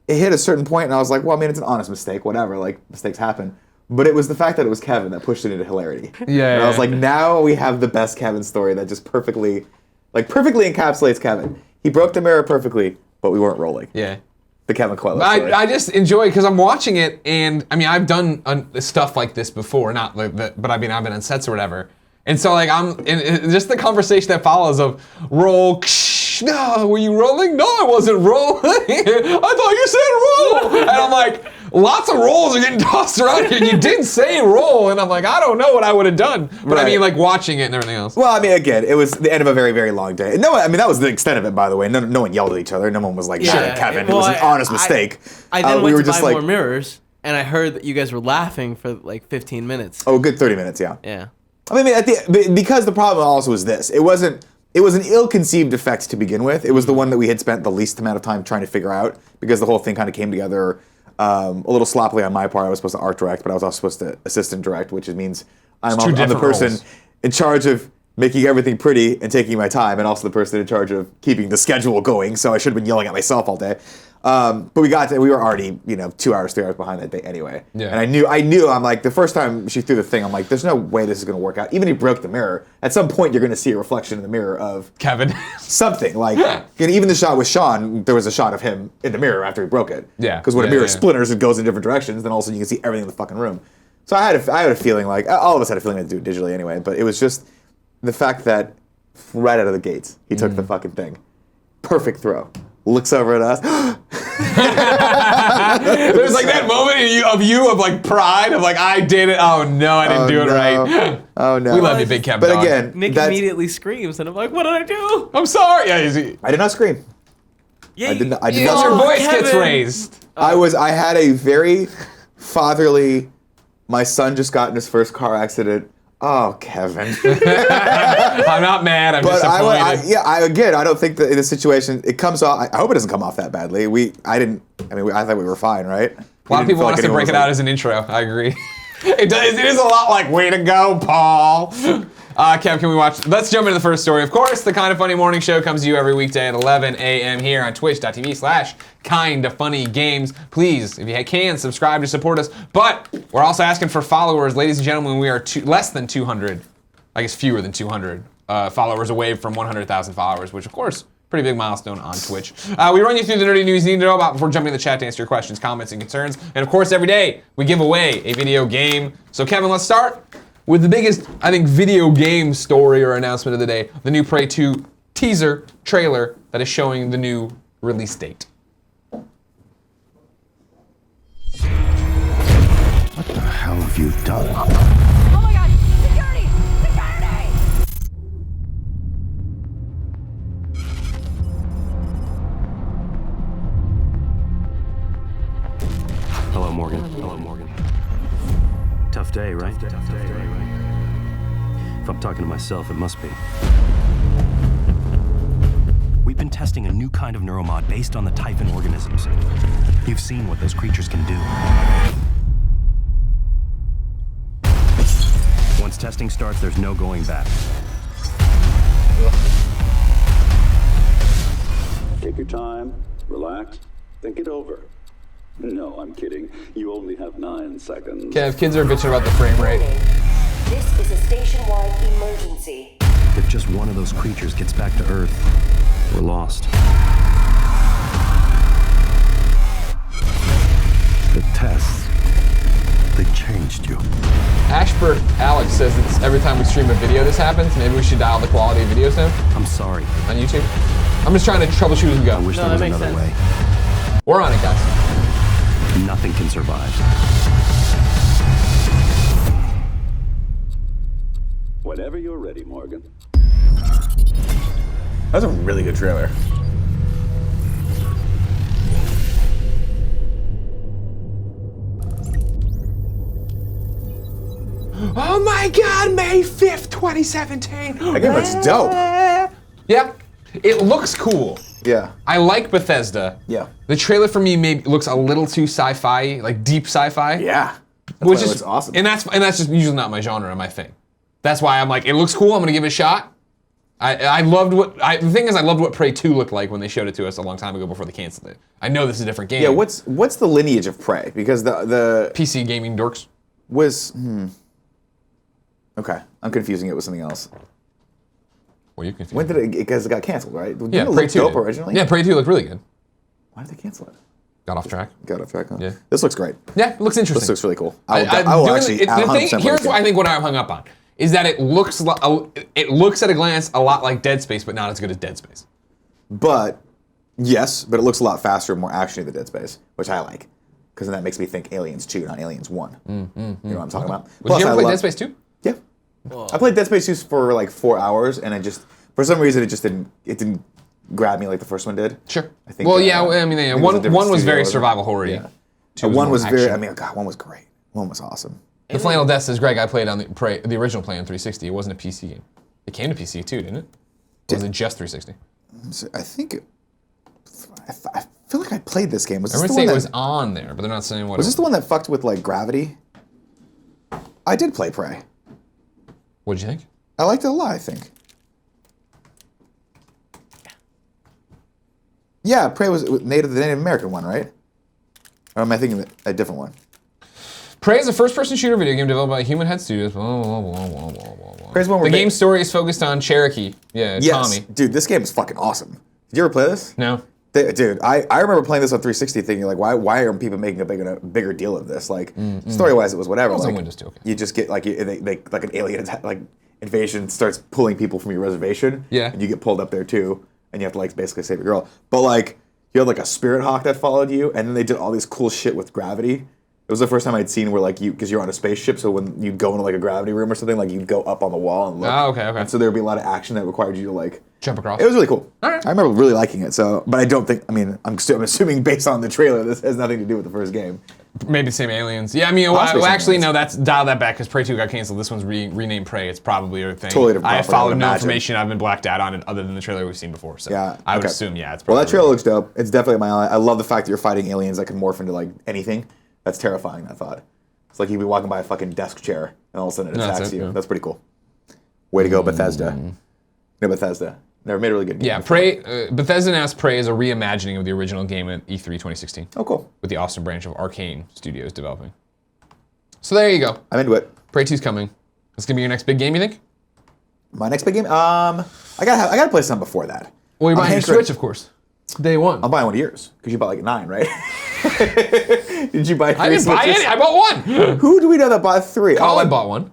Speaker 2: it hit a certain point, and I was like, well, I mean, it's an honest mistake, whatever, like, mistakes happen. But it was the fact that it was Kevin that pushed it into hilarity.
Speaker 1: Yeah.
Speaker 2: And I was like, now we have the best Kevin story that just perfectly encapsulates Kevin. He broke the mirror perfectly, but we weren't rolling.
Speaker 1: Yeah.
Speaker 2: The Kevin Coelho story.
Speaker 1: I just enjoy because I'm watching it, and I mean, I've done stuff like this before, not like that, but I mean, I've been on sets or whatever. And so like and just the conversation that follows of roll, no, were you rolling? No, I wasn't rolling. I thought you said roll. And I'm like, lots of rolls are getting tossed around here. You did say roll, and I'm like, I don't know what I would have done. But I mean, like watching it and everything else.
Speaker 2: Well, I mean, again, it was the end of a very, very long day. No, I mean, that was the extent of it, by the way. No one yelled at each other. No one was like, shit, Kevin. It was an honest mistake.
Speaker 3: I then went to buy more mirrors, and I heard that you guys were laughing for like 15 minutes.
Speaker 2: Oh, a good 30 minutes, yeah.
Speaker 3: Yeah.
Speaker 2: I mean, because the problem also was this. It was an ill-conceived effect to begin with. It was the one that we had spent the least amount of time trying to figure out because the whole thing kind of came together a little sloppily on my part. I was supposed to art direct, but I was also supposed to assistant direct, which means I'm the person in charge of making everything pretty and taking my time, and also the person in charge of keeping the schedule going. So I should have been yelling at myself all day. But we were already, 2 hours, 3 hours behind that day anyway. Yeah. And I knew, I'm like, the first time she threw the thing, I'm like, there's no way this is going to work out. Even if you broke the mirror, at some point you're going to see a reflection in the mirror of
Speaker 1: Kevin.
Speaker 2: Something. Like, even the shot with Sean, there was a shot of him in the mirror after he broke it.
Speaker 1: Yeah.
Speaker 2: Because when a mirror splinters, it goes in different directions, then all of a sudden you can see everything in the fucking room. So I had a feeling like, all of us had a feeling to do it digitally anyway, but it was just the fact that right out of the gates, he took the fucking thing. Perfect throw. Looks over at us.
Speaker 1: There's like that moment of like pride of like, I did it. Oh no, I didn't do it right.
Speaker 2: Oh no.
Speaker 1: We love you, Big Kev
Speaker 2: But
Speaker 1: Dog.
Speaker 2: again,
Speaker 3: Nick immediately screams, and I'm like, what did I do?
Speaker 1: I'm sorry. Yeah,
Speaker 2: I did not scream.
Speaker 3: Yeah,
Speaker 2: I did not
Speaker 1: your
Speaker 2: scream.
Speaker 1: voice
Speaker 3: Kevin.
Speaker 1: gets raised.
Speaker 2: I had a very fatherly, my son just got in his first car accident. Oh, Kevin.
Speaker 1: I'm not mad. I'm disappointed.
Speaker 2: I don't think that in this situation it comes off. I hope it doesn't come off that badly. I thought we were fine, right?
Speaker 1: A lot of people want us to break it out as an intro. I agree. It is a lot like, way to go, Paul. Kev, can we watch? Let's jump into the first story. Of course, the Kinda Funny Morning Show comes to you every weekday at 11 a.m. here on twitch.tv/KindaFunnyGames. Please, if you can, subscribe to support us. But we're also asking for followers. Ladies and gentlemen, we are less than 200, I guess fewer than 200 followers away from 100,000 followers, which, of course, pretty big milestone on Twitch. We run you through the nerdy news you need to know about before jumping in the chat to answer your questions, comments, and concerns. And, of course, every day we give away a video game. So, Kevin, let's start with the biggest, I think, video game story or announcement of the day, the new Prey 2 teaser trailer that is showing the new release date.
Speaker 6: What the hell have you done?
Speaker 7: Oh my god! Security! Security!
Speaker 6: Hello, Morgan. Hello, Morgan. Tough day, right? Tough day, right? If I'm talking to myself, it must be. We've been testing a new kind of neuromod based on the Typhon organisms. You've seen what those creatures can do. Once testing starts, there's no going back.
Speaker 8: Take your time, relax, think it over. No, I'm kidding. You only have 9 seconds.
Speaker 1: Kev, kids are bitching about the frame rate.
Speaker 7: This is a station-wide emergency.
Speaker 6: If just one of those creatures gets back to Earth, we're lost.
Speaker 8: The tests, they changed you.
Speaker 1: Ashbert Alex says it's every time we stream a video this happens. Maybe we should dial the quality of videos down
Speaker 6: I'm sorry.
Speaker 1: on YouTube. I'm just trying to troubleshoot as we
Speaker 6: I
Speaker 1: go.
Speaker 6: wish
Speaker 3: No,
Speaker 6: there was
Speaker 3: that makes
Speaker 6: another
Speaker 3: sense.
Speaker 6: way.
Speaker 1: We're on it, guys.
Speaker 6: Nothing can survive.
Speaker 8: Whenever you're ready, Morgan.
Speaker 2: That's a really good trailer.
Speaker 1: Oh my God, May 5th, 2017.
Speaker 2: That game looks dope.
Speaker 1: Yeah, it looks cool.
Speaker 2: Yeah.
Speaker 1: I like Bethesda.
Speaker 2: Yeah.
Speaker 1: The trailer for me maybe looks a little too sci-fi, like deep sci-fi.
Speaker 2: Yeah.
Speaker 1: which
Speaker 2: why it
Speaker 1: is
Speaker 2: looks awesome.
Speaker 1: And that's just usually not my genre and my thing. That's why I'm like, it looks cool. I'm gonna give it a shot. I loved the thing is I loved what Prey 2 looked like when they showed it to us a long time ago before they canceled it. I know this is a different game.
Speaker 2: Yeah, what's the lineage of Prey? Because the
Speaker 1: PC gaming dorks?
Speaker 2: was okay. I'm confusing it with something else.
Speaker 1: Well, you confused.
Speaker 2: When did it? Because it got canceled, right? Didn't
Speaker 1: Yeah,
Speaker 2: it
Speaker 1: Prey
Speaker 2: look
Speaker 1: 2
Speaker 2: dope
Speaker 1: did.
Speaker 2: originally?
Speaker 1: Yeah, Prey 2 looked really good.
Speaker 2: Why did they cancel it?
Speaker 1: Got off track.
Speaker 2: Got off track. Huh?
Speaker 1: Yeah.
Speaker 2: This looks great.
Speaker 1: Yeah, it looks interesting.
Speaker 2: This looks really cool. I will actually.
Speaker 1: the
Speaker 2: 100%
Speaker 1: thing,
Speaker 2: play
Speaker 1: here's
Speaker 2: this
Speaker 1: what I
Speaker 2: game.
Speaker 1: think what I'm hung up on is that it looks at a glance a lot like Dead Space, but not as good as Dead Space.
Speaker 2: But yes, but it looks a lot faster and more actiony than Dead Space, which I like, because then that makes me think Aliens 2, not Aliens 1. You know what I'm talking about?
Speaker 1: Did you ever play Dead Space 2?
Speaker 2: Yeah. I played Dead Space 2 for like 4 hours, and for some reason it just didn't grab me like the first one did.
Speaker 1: Sure.
Speaker 2: I think.
Speaker 1: Well,
Speaker 2: I
Speaker 1: yeah. I mean,
Speaker 2: think it
Speaker 1: one
Speaker 2: a different
Speaker 1: was
Speaker 2: studio,
Speaker 1: very
Speaker 2: wasn't it?
Speaker 1: survival horror-y.
Speaker 2: Yeah.
Speaker 1: Two
Speaker 2: One
Speaker 1: more
Speaker 2: was very.
Speaker 1: action.
Speaker 2: I mean, God, one was great. One was awesome.
Speaker 1: The Flannel Death says, Greg, I played on the original play on 360. It wasn't a PC game. It came to PC too, didn't it? Or was it just 360?
Speaker 2: So I think. I feel like I played this game. Was this
Speaker 1: Everyone
Speaker 2: the one
Speaker 1: say it
Speaker 2: that
Speaker 1: was on there, but they're not saying what.
Speaker 2: was
Speaker 1: it
Speaker 2: this the one that fucked with like gravity? I did play Prey.
Speaker 1: What'd you think?
Speaker 2: I liked it a lot. I think. Yeah, Prey was the Native American one, right? Or am I thinking of a different one?
Speaker 1: Prey is a first-person shooter video game developed by Human Head Studios. Blah, blah, blah, blah, blah, blah.
Speaker 2: Prey's one where
Speaker 1: The game's story is focused on Cherokee. Yeah,
Speaker 2: Yes,
Speaker 1: Tommy.
Speaker 2: dude, this game is fucking awesome. Did you ever play this?
Speaker 1: No.
Speaker 2: Dude, I remember playing this on 360 thinking like, why are people making a bigger deal of this? Like, story-wise, it was whatever.
Speaker 1: It was on
Speaker 2: like,
Speaker 1: Windows too, okay.
Speaker 2: You just get like, like an alien invasion starts pulling people from your reservation.
Speaker 1: Yeah.
Speaker 2: And you get pulled up there too, and you have to like basically save your girl. But like, you had like a spirit hawk that followed you, and then they did all this cool shit with gravity. It was the first time I'd seen where like because you're on a spaceship, so when you'd go into like a gravity room or something, like you'd go up on the wall and look.
Speaker 1: Oh, okay.
Speaker 2: And so there would be a lot of action that required you to like
Speaker 1: Jump across.
Speaker 2: It was really cool.
Speaker 1: All right.
Speaker 2: I remember really liking it. So, but I don't think. I mean, I'm assuming based on the trailer, this has nothing to do with the first game.
Speaker 1: Maybe the same aliens. Yeah, I mean,
Speaker 2: Possibly
Speaker 1: well,
Speaker 2: same
Speaker 1: actually,
Speaker 2: aliens.
Speaker 1: no, that's dial that back because Prey 2 got canceled. This one's renamed Prey. It's probably a thing.
Speaker 2: Totally different
Speaker 1: I have
Speaker 2: property, I
Speaker 1: followed
Speaker 2: would
Speaker 1: no
Speaker 2: imagine.
Speaker 1: information. I've been blacked out on it other than the trailer we've seen before. So
Speaker 2: Yeah,
Speaker 1: I would
Speaker 2: okay.
Speaker 1: assume, yeah, it's
Speaker 2: Well,
Speaker 1: probably.
Speaker 2: that trailer looks dope. It's definitely my alley. I love the fact that you're fighting aliens that can morph into like anything. That's terrifying. I thought it's like you'd be walking by a fucking desk chair and all of a sudden it
Speaker 1: No, that's
Speaker 2: attacks
Speaker 1: it,
Speaker 2: you.
Speaker 1: yeah.
Speaker 2: That's pretty cool. Way to go, Bethesda. No, Bethesda. Never made a really good game.
Speaker 1: Yeah,
Speaker 2: before.
Speaker 1: Prey. Bethesda announced Prey is a reimagining of the original game at E3 2016,
Speaker 2: Oh, cool.
Speaker 1: with the Austin branch of Arcane Studios developing. So there you go.
Speaker 2: I'm into it.
Speaker 1: Prey 2's coming. It's gonna be your next big game, you think?
Speaker 2: My next big game. I gotta play some before that.
Speaker 1: Well, you're
Speaker 2: I'm
Speaker 1: buying your
Speaker 2: hankering-
Speaker 1: Switch, of course. Day one.
Speaker 2: I'm buying one of yours because you bought like 9, right? Did you buy 3
Speaker 1: I didn't buy
Speaker 2: Switches?
Speaker 1: any. I bought one.
Speaker 2: Who do we know that bought 3?
Speaker 1: Colin
Speaker 2: Oh,
Speaker 1: bought one.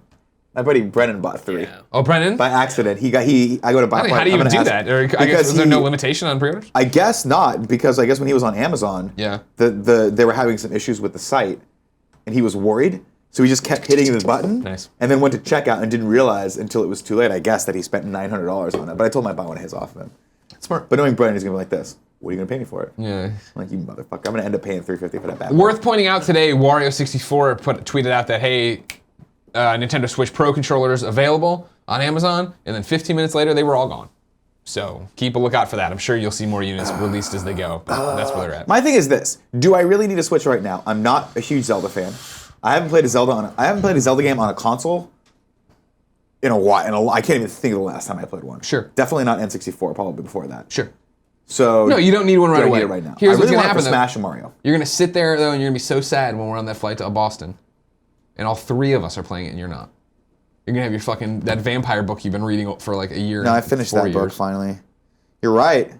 Speaker 2: My buddy Brennan bought 3
Speaker 1: Oh, Brennan?
Speaker 2: by accident. I go to buy.
Speaker 1: How do you even do that? Or I guess is there no limitation on pre-orders?
Speaker 2: I guess not, because I guess when he was on Amazon, they were having some issues with the site, and he was worried. So he just kept hitting the button,
Speaker 1: Nice.
Speaker 2: and then went to checkout and didn't realize until it was too late, I guess, that he spent $900 on it. But I told him I'd buy one of his off of him.
Speaker 1: Smart.
Speaker 2: But knowing Brennan, he's gonna be like this. What are you gonna pay me for it?
Speaker 1: Yeah.
Speaker 2: I'm like, you motherfucker. I'm gonna end up paying $350 for that bad boy.
Speaker 1: Worth pointing out today, Wario64 tweeted out that, hey, Nintendo Switch Pro controllers available on Amazon, and then 15 minutes later, they were all gone. So keep a lookout for that. I'm sure you'll see more units released as they go, but that's where they're at.
Speaker 2: My thing is this: do I really need a Switch right now? I'm not a huge Zelda fan. I haven't played a Zelda game on a console in a while. I can't even think of the last time I played one.
Speaker 1: Sure.
Speaker 2: Definitely not N64. Probably before that.
Speaker 1: Sure.
Speaker 2: So
Speaker 1: no, you don't need one right
Speaker 2: do I
Speaker 1: away.
Speaker 2: need it right now.
Speaker 1: Here's
Speaker 2: I
Speaker 1: what's
Speaker 2: really
Speaker 1: gonna
Speaker 2: want it
Speaker 1: happen.
Speaker 2: for Smash and Mario.
Speaker 1: You're gonna sit there though, and you're gonna be so sad when we're on that flight to Boston, and all 3 of us are playing it, and you're not. You're gonna have your fucking that vampire book you've been reading for like a year.
Speaker 2: No, I finished that book finally. You're right.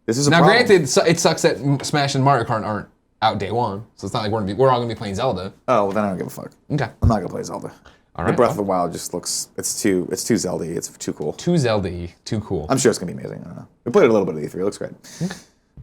Speaker 2: This is a
Speaker 1: now.
Speaker 2: problem.
Speaker 1: Granted, it sucks that Smash and Mario Kart aren't out day one, so it's not like we're all gonna be playing Zelda.
Speaker 2: Oh, well then I don't give a fuck.
Speaker 1: Okay.
Speaker 2: I'm not gonna play Zelda.
Speaker 1: All right.
Speaker 2: Breath of the Wild just looks it's too Zelda-y. It's too cool.
Speaker 1: Too Zelda-y, too cool.
Speaker 2: I'm sure it's gonna be amazing. I don't know. We played a little bit of E3. It looks great.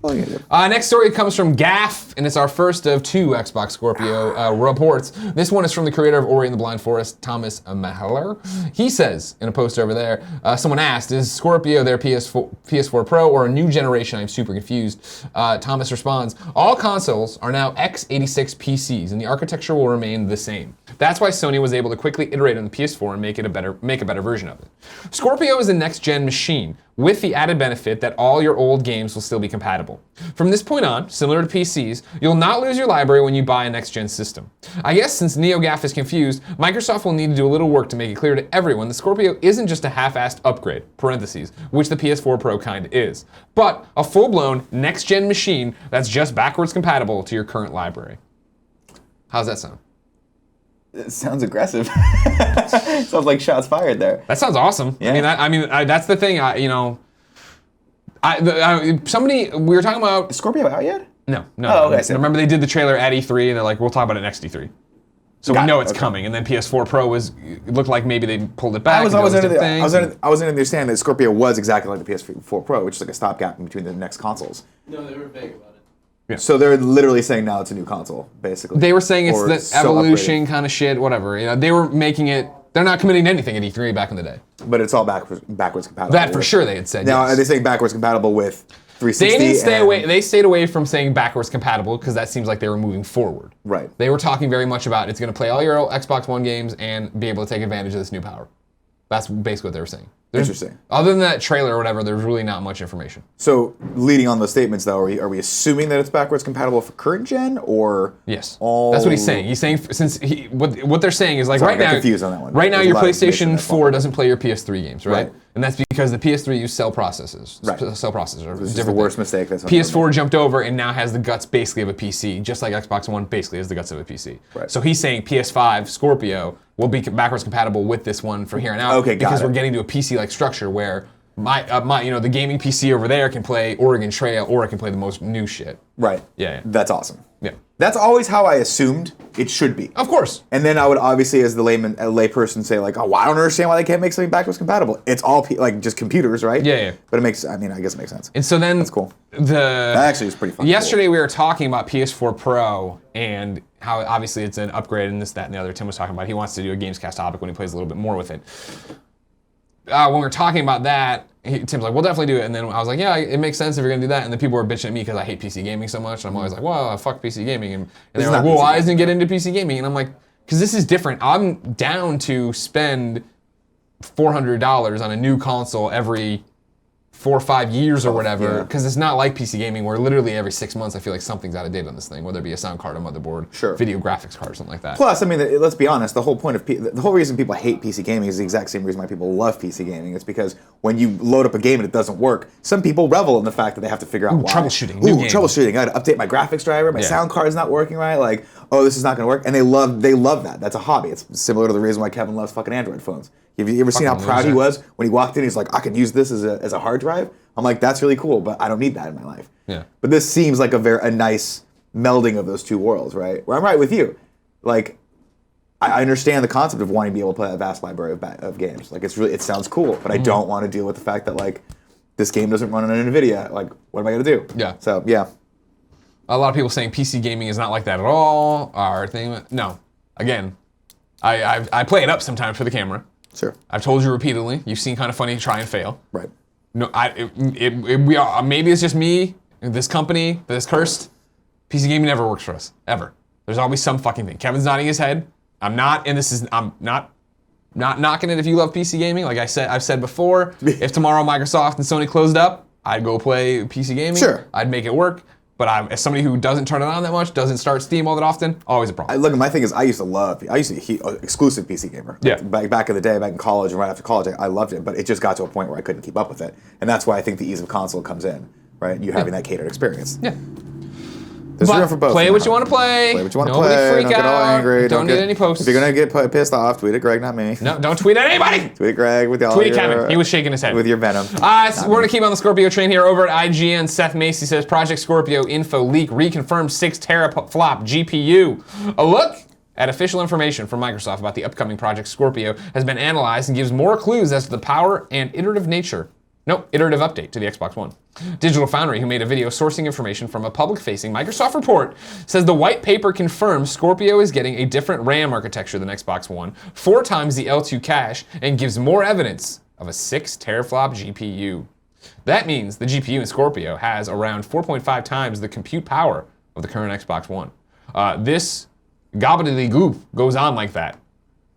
Speaker 2: Well, you do.
Speaker 1: Next story comes from Gaff, and it's our first of 2 Xbox Scorpio reports. This one is from the creator of Ori and the Blind Forest, Thomas Mahler. He says in a post over there, someone asked, is Scorpio their PS4 Pro or a new generation? I'm super confused. Thomas responds, all consoles are now x86 PCs, and the architecture will remain the same. That's why Sony was able to quickly iterate on the PS4 and make a better version of it. Scorpio is a next-gen machine, with the added benefit that all your old games will still be compatible. From this point on, similar to PCs, you'll not lose your library when you buy a next-gen system. I guess since NeoGAF is confused, Microsoft will need to do a little work to make it clear to everyone the Scorpio isn't just a half-assed upgrade, parentheses, which the PS4 Pro kind is, but a full-blown next-gen machine that's just backwards compatible to your current library. How's that sound?
Speaker 2: It sounds aggressive. Sounds like shots fired there.
Speaker 1: That sounds awesome.
Speaker 2: Yeah.
Speaker 1: I mean, that's the thing. Somebody we were talking about.
Speaker 2: Is Scorpio out yet?
Speaker 1: No.
Speaker 2: Oh, okay.
Speaker 1: Remember they did the trailer at E3, and they're like, we'll talk about it next E3. So we know it's
Speaker 2: okay.
Speaker 1: coming. And then PS4 Pro it looked like maybe they pulled it back.
Speaker 2: I was under the understanding that Scorpio was exactly like the PS4 Pro, which is like a stopgap in between the next consoles.
Speaker 3: No, they were vague about it.
Speaker 1: Yeah.
Speaker 2: So they're literally saying now it's a new console, basically.
Speaker 1: They were saying it's
Speaker 2: Or
Speaker 1: the
Speaker 2: so
Speaker 1: evolution
Speaker 2: upgraded.
Speaker 1: kind of shit, whatever. They were making it. They're not committing to anything at E3 back in the day.
Speaker 2: But it's all backwards compatible.
Speaker 1: That for sure they had said.
Speaker 2: Now,
Speaker 1: yes.
Speaker 2: are they saying backwards compatible with 360?
Speaker 1: They didn't stay away. They stayed away from saying backwards compatible because that seems like they were moving forward.
Speaker 2: Right.
Speaker 1: They were talking very much about it's going to play all your Xbox One games and be able to take advantage of this new power. That's basically what they were saying.
Speaker 2: Interesting.
Speaker 1: Other than that trailer or whatever, there's really not much information.
Speaker 2: So, leading on those statements, though, are we assuming that it's backwards compatible for current gen, or
Speaker 1: Yes.
Speaker 2: all?
Speaker 1: That's what he's saying. He's saying what they're saying is like
Speaker 2: Sorry,
Speaker 1: right
Speaker 2: I got
Speaker 1: now.
Speaker 2: confused on that one.
Speaker 1: Right now,
Speaker 2: There's a
Speaker 1: your
Speaker 2: lot of information
Speaker 1: PlayStation
Speaker 2: in that
Speaker 1: 4 doesn't play your PS3 games, right?
Speaker 2: Right.
Speaker 1: And that's because the PS3 use cell processors.
Speaker 2: Right.
Speaker 1: Cell processors.
Speaker 2: This is the worst mistake that's
Speaker 1: PS4 jumped over and now has the guts basically of a PC, just like Xbox One basically has the guts of a PC.
Speaker 2: Right.
Speaker 1: So he's saying PS5 Scorpio will be backwards compatible with this one from here on out.
Speaker 2: Okay, got
Speaker 1: because
Speaker 2: it.
Speaker 1: we're getting to a PC-like structure where the gaming PC over there can play Oregon Trail or it can play the most new shit.
Speaker 2: Right.
Speaker 1: Yeah.
Speaker 2: That's awesome.
Speaker 1: Yeah.
Speaker 2: That's always how I assumed it should be.
Speaker 1: Of course.
Speaker 2: And then I would obviously, as the layperson, say like, "Oh, well, I don't understand why they can't make something backwards compatible. It's all just computers, right?"
Speaker 1: Yeah.
Speaker 2: But I guess it makes sense.
Speaker 1: And so then
Speaker 2: That's cool.
Speaker 1: That
Speaker 2: actually is pretty fucking
Speaker 1: Yesterday we were talking about PS4 Pro and how obviously it's an upgrade and this, that, and the other. Tim was talking about he wants to do a Gamescast topic when he plays a little bit more with it. When we were talking about that, Tim's like, we'll definitely do it. And then I was like, yeah, it makes sense if you're going to do that. And then people were bitching at me because I hate PC gaming so much. And I'm always like, well, fuck PC gaming. And they were like, well, why doesn't it get into PC gaming? And I'm like, because this is different. I'm down to spend $400 on a new console every 4 or 5 years or whatever, because it's not like PC gaming where literally every 6 months I feel like something's out of date on this thing, whether it be a sound card, a motherboard, video graphics card, or something like that.
Speaker 2: Plus, I mean, let's be honest, the whole point of the whole reason people hate PC gaming is the exact same reason why people love PC gaming. It's because when you load up a game and it doesn't work, some people revel in the fact that they have to figure out why.
Speaker 1: Troubleshooting.
Speaker 2: Troubleshooting. I got to update my graphics driver, my sound card's not working right, like, oh, this is not going to work. And they love that. That's a hobby. It's similar to the reason why Kevin loves fucking Android phones. Have you ever seen how proud he was when he walked in? He's like, I can use this as a hard drive. I'm like, that's really cool, but I don't need that in my life.
Speaker 1: Yeah.
Speaker 2: But this seems like a nice melding of those two worlds, right? Where I'm right with you. Like, I understand the concept of wanting to be able to play a vast library of games. Like it sounds cool, but I don't want to deal with the fact that like this game doesn't run on an NVIDIA. Like, what am I gonna do?
Speaker 1: Yeah.
Speaker 2: So yeah.
Speaker 1: A lot of people saying PC gaming is not like that at all. Our thing, no. Again, I play it up sometimes for the camera.
Speaker 2: Sure.
Speaker 1: I've told you repeatedly. You've seen Kind of Funny try and fail.
Speaker 2: Right.
Speaker 1: No, we are, maybe it's just me, this company, this cursed. PC gaming never works for us, ever. There's always some fucking thing. Kevin's nodding his head. I'm not knocking it if you love PC gaming. Like I've said before, if tomorrow Microsoft and Sony closed up, I'd go play PC gaming.
Speaker 2: Sure.
Speaker 1: I'd make it work. But as somebody who doesn't turn it on that much, doesn't start Steam all that often, always a problem.
Speaker 2: Look, my thing is, I used to be exclusive PC gamer.
Speaker 1: Yeah.
Speaker 2: Back in the day, back in college and right after college, I loved it. But it just got to a point where I couldn't keep up with it, and that's why I think the ease of console comes in, right? You having that catered experience.
Speaker 1: Yeah.
Speaker 2: There's room for both.
Speaker 1: Play what you want to play.
Speaker 2: Play what you want to
Speaker 1: Nobody
Speaker 2: play.
Speaker 1: freak
Speaker 2: Don't get all
Speaker 1: out.
Speaker 2: angry.
Speaker 1: Don't get any posts.
Speaker 2: If you're gonna get pissed off, tweet at Greg, not me.
Speaker 1: No, don't tweet at anybody.
Speaker 2: Tweet at Greg with all
Speaker 1: Tweet at
Speaker 2: your,
Speaker 1: Kevin. He was shaking his head.
Speaker 2: with your venom.
Speaker 1: So we're going to keep on the Scorpio train here. Over at IGN, Seth Macy says Project Scorpio info leak reconfirms 6 teraflop GPU. A look at official information from Microsoft about the upcoming Project Scorpio has been analyzed and gives more clues as to the power and iterative update to the Xbox One. Digital Foundry, who made a video sourcing information from a public-facing Microsoft report, says the white paper confirms Scorpio is getting a different RAM architecture than Xbox One, 4 times the L2 cache, and gives more evidence of a 6 teraflop GPU. That means the GPU in Scorpio has around 4.5 times the compute power of the current Xbox One. This gobbledygook goes on like that.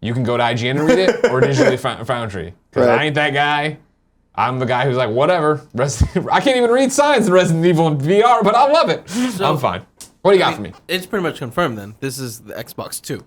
Speaker 1: You can go to IGN and read it, or Digital Foundry. Because I ain't that guy. I'm the guy who's like, whatever. I can't even read signs in Resident Evil in VR, but I love it. So, I'm fine. What do you got for me?
Speaker 3: It's pretty much confirmed then. This is the Xbox 2.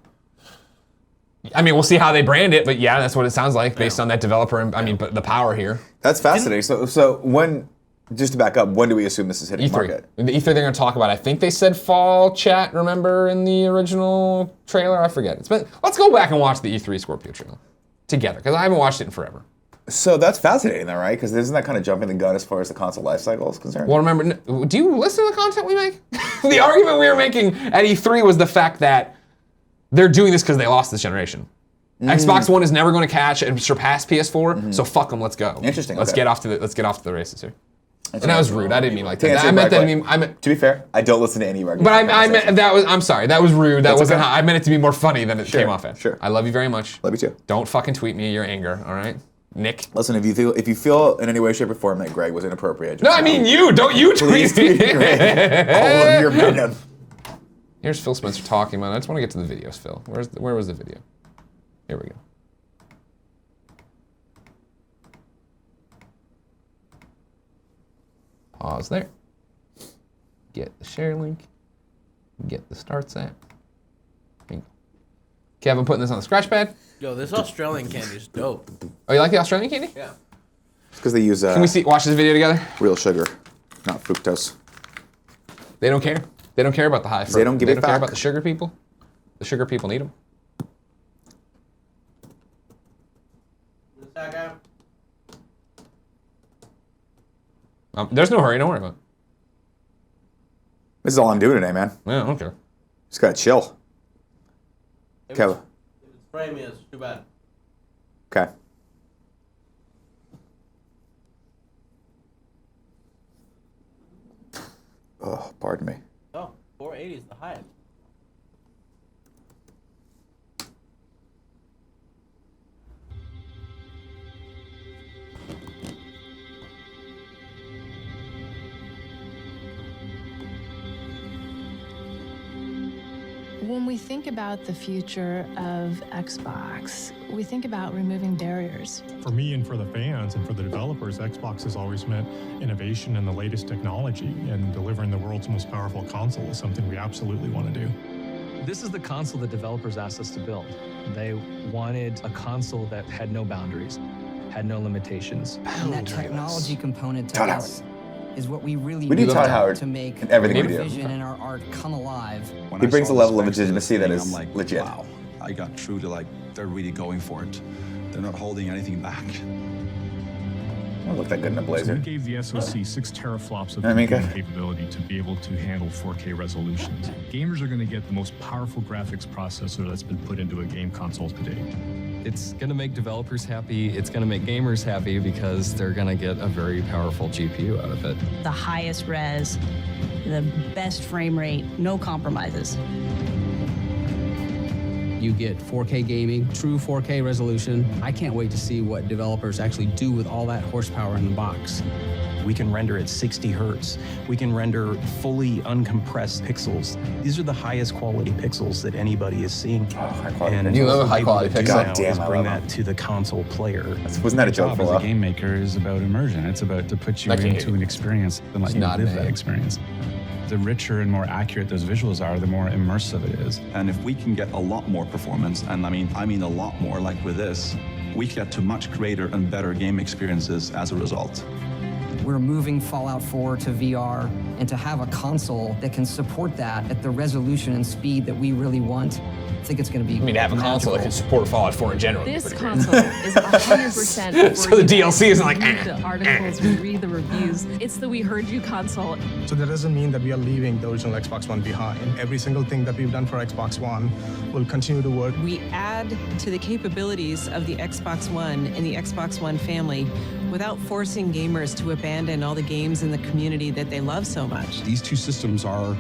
Speaker 1: I mean, we'll see how they brand it, but yeah, that's what it sounds like based on that developer. But the power here.
Speaker 2: That's fascinating. So when, just to back up, when do we assume this is hitting
Speaker 1: E3.
Speaker 2: market?
Speaker 1: The E3 they're going to talk about. I think they said fall chat. Remember in the original trailer? I forget. Let's go back and watch the E3 Scorpio trailer together because I haven't watched it in forever.
Speaker 2: So that's fascinating, though, right? Because isn't that kind of jumping the gun as far as the console life cycle is concerned?
Speaker 1: Well, remember, do you listen to the content we make? The argument we were making at E3 was the fact that they're doing this because they lost this generation. Xbox One is never going to catch and surpass PS4, so fuck them. Let's go.
Speaker 2: Interesting.
Speaker 1: Let's get off to the races here. And that was rude. I didn't mean like that.
Speaker 2: To be fair, I don't listen to any of your
Speaker 1: But I meant that was. I'm sorry. That was rude. That wasn't.
Speaker 2: Okay.
Speaker 1: I meant it to be more funny than it came off as.
Speaker 2: Sure.
Speaker 1: I love you very much.
Speaker 2: Love you too.
Speaker 1: Don't fucking tweet me your anger. All right, Nick.
Speaker 2: Listen, if you feel in any way, shape, or form that Greg was inappropriate,
Speaker 1: No, I mean you. Don't you tweet me.
Speaker 2: all of your venom.
Speaker 1: Here's Phil Spencer talking about it. I just want to get to the videos, Phil. Where was the video? Here we go. Pause there. Get the share link. Get the starts at. Kevin putting this on the scratch pad.
Speaker 3: Yo, this Australian candy is dope.
Speaker 1: Oh, you like the Australian candy?
Speaker 3: Yeah.
Speaker 2: It's because they use
Speaker 1: Can we watch this video together?
Speaker 2: real sugar, not fructose.
Speaker 1: They don't care. They don't care about the high fruit.
Speaker 2: They don't give
Speaker 1: They
Speaker 2: it
Speaker 1: don't care
Speaker 2: back.
Speaker 1: about the sugar people. The sugar people need them. There's no hurry. Don't worry about it.
Speaker 2: This is all I'm doing today, man.
Speaker 1: Yeah, I don't care.
Speaker 2: Just gotta chill. Kevin.
Speaker 3: If it's spraying me, it's too bad.
Speaker 2: Okay. Oh, pardon me.
Speaker 3: Oh, 480 is the highest.
Speaker 9: When we think about the future of Xbox, we think about removing barriers.
Speaker 10: For me and for the fans and for the developers, Xbox has always meant innovation and the latest technology, and delivering the world's most powerful console is something we absolutely want to do.
Speaker 11: This is the console that developers asked us to build. They wanted a console that had no boundaries, had no limitations.
Speaker 12: And that technology component to
Speaker 2: Todd
Speaker 12: us is what we really
Speaker 2: We need Todd Howard
Speaker 12: to make
Speaker 2: in everything we
Speaker 12: our
Speaker 2: do.
Speaker 12: vision and our art come alive.
Speaker 2: He brings a level of legitimacy that is legit.
Speaker 13: Wow, I got through to they're really going for it. They're not holding anything back.
Speaker 2: Don't look that good in a
Speaker 10: So
Speaker 2: blazer.
Speaker 10: we gave the SoC 6 teraflops of
Speaker 2: I mean,
Speaker 10: computing capability to be able to handle 4K resolutions. Gamers are going to get the most powerful graphics processor that's been put into a game console to date.
Speaker 13: It's going to make developers happy. It's going to make gamers happy because they're going to get a very powerful GPU out of it.
Speaker 14: The highest res, the best frame rate, no compromises.
Speaker 15: You get 4K gaming, true 4K resolution. I can't wait to see what developers actually do with all that horsepower in the box.
Speaker 16: We can render at 60 hertz. We can render fully uncompressed pixels. These are the highest quality pixels that anybody is seeing. And
Speaker 1: You love a high quality
Speaker 16: what we're
Speaker 1: pixel.
Speaker 16: able to do now is bring that to the console player.
Speaker 2: Wasn't that a
Speaker 17: My
Speaker 2: joke
Speaker 17: job
Speaker 2: for
Speaker 17: as
Speaker 2: a
Speaker 17: a
Speaker 2: while?
Speaker 17: game maker is about immersion. It's about to put you
Speaker 1: I can't
Speaker 17: into
Speaker 1: hate
Speaker 17: an experience and let
Speaker 1: It's
Speaker 17: you
Speaker 1: not
Speaker 17: live
Speaker 1: me.
Speaker 17: that experience. The richer and more accurate those visuals are, the more immersive it is.
Speaker 8: And if we can get a lot more performance, and I mean a lot more, like with this, we get to much greater and better game experiences as a result.
Speaker 12: We're moving Fallout 4 to VR, and to have a console that can support that at the resolution and speed that we really want, I think it's going to be
Speaker 1: I mean, to have a console that can support Fallout 4 in general.
Speaker 18: This
Speaker 1: would be pretty
Speaker 18: console
Speaker 1: great.
Speaker 18: is 100%
Speaker 1: So the DLC isn't like,
Speaker 18: read the articles, we read the reviews. It's the We Heard You console.
Speaker 19: So that doesn't mean that we are leaving the original Xbox One behind. Every single thing that we've done for Xbox One will continue to work.
Speaker 20: We add to the capabilities of the Xbox One and the Xbox One family without forcing gamers to abandon all the games in the community that they love so much.
Speaker 15: These two systems are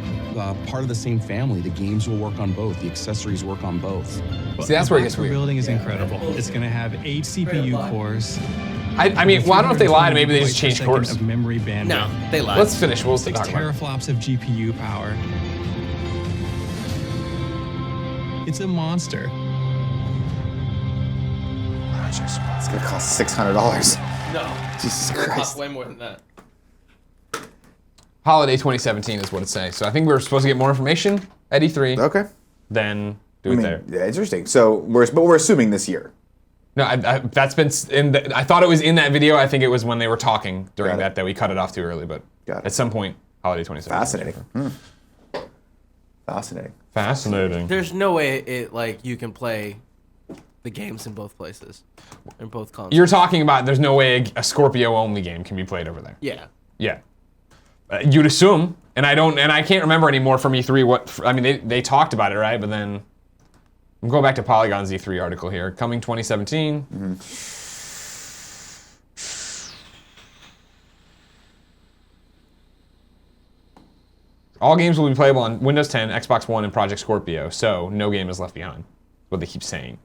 Speaker 15: part of the same family. The games will work on both. The accessories work on both.
Speaker 1: See, that's where it gets
Speaker 17: The
Speaker 1: weird.
Speaker 17: building is incredible. It's going to have 8 CPU cores.
Speaker 1: I mean, well, I don't know if they lied. Maybe they just changed course.
Speaker 17: Of memory bandwidth.
Speaker 3: No, they lied.
Speaker 1: Let's finish. We'll
Speaker 17: 6
Speaker 1: talk about it.
Speaker 17: teraflops of GPU power. It's a monster.
Speaker 2: It's gonna cost $600.
Speaker 3: No.
Speaker 2: Jesus
Speaker 3: It's gonna
Speaker 2: Christ.
Speaker 3: cost way more than that.
Speaker 1: Holiday 2017 is what it's saying. So I think we were supposed to get more information at E3.
Speaker 2: Okay.
Speaker 1: Then do
Speaker 2: I
Speaker 1: it
Speaker 2: mean,
Speaker 1: there.
Speaker 2: yeah, interesting. So we're assuming this year.
Speaker 1: No, that's been in. I thought it was in that video. I think it was when they were talking during that we cut it off too early. But at some point, holiday 2017.
Speaker 2: Fascinating. Fascinating.
Speaker 1: Fascinating.
Speaker 3: There's no way it like you can play the games in both places, in both consoles.
Speaker 1: You're talking about there's no way a Scorpio only game can be played over there.
Speaker 3: Yeah.
Speaker 1: Yeah. You'd assume, and I can't remember anymore from E3 what. I mean, they talked about it, right? But then I'm going back to Polygon's E3 article here, coming 2017. All games will be playable on Windows 10, Xbox One, and Project Scorpio. So no game is left behind. What they keep saying.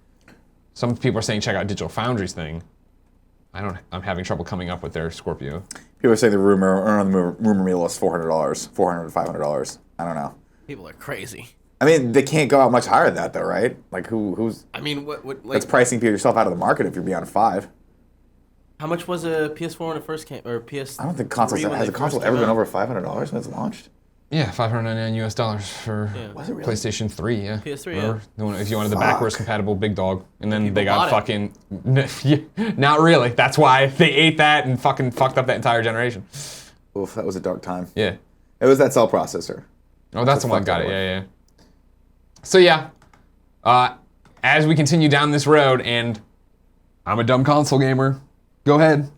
Speaker 1: Some people are saying check out Digital Foundry's thing. I'm having trouble coming up with their Scorpio.
Speaker 2: People are saying the rumor mill is $400, $400 to $500. I don't know.
Speaker 3: People are crazy.
Speaker 2: I mean, they can't go out much higher than that, though, right? Like, who's?
Speaker 3: I mean, what like?
Speaker 2: That's pricing yourself out of the market if you're beyond 5.
Speaker 3: How much was a PS4 when it first came, or PS?
Speaker 2: I don't think consoles has a console ever been over $500 when it's launched.
Speaker 1: Yeah, $599 for
Speaker 2: Was it really?
Speaker 1: PlayStation 3. Yeah.
Speaker 3: PS3,
Speaker 1: Or if you wanted the
Speaker 2: Fuck.
Speaker 1: backwards compatible big dog, and then they
Speaker 3: People
Speaker 1: got
Speaker 3: bought it.
Speaker 1: fucking. Not really. That's why they ate that and fucking fucked up that entire generation.
Speaker 2: Oof, that was a dark time.
Speaker 1: Yeah.
Speaker 2: It was that cell processor.
Speaker 1: Oh, that's the one
Speaker 2: what
Speaker 1: that got
Speaker 2: fucked
Speaker 1: it.
Speaker 2: it
Speaker 1: Yeah, yeah. So yeah, as we continue down this road, and I'm a dumb console gamer. Go ahead.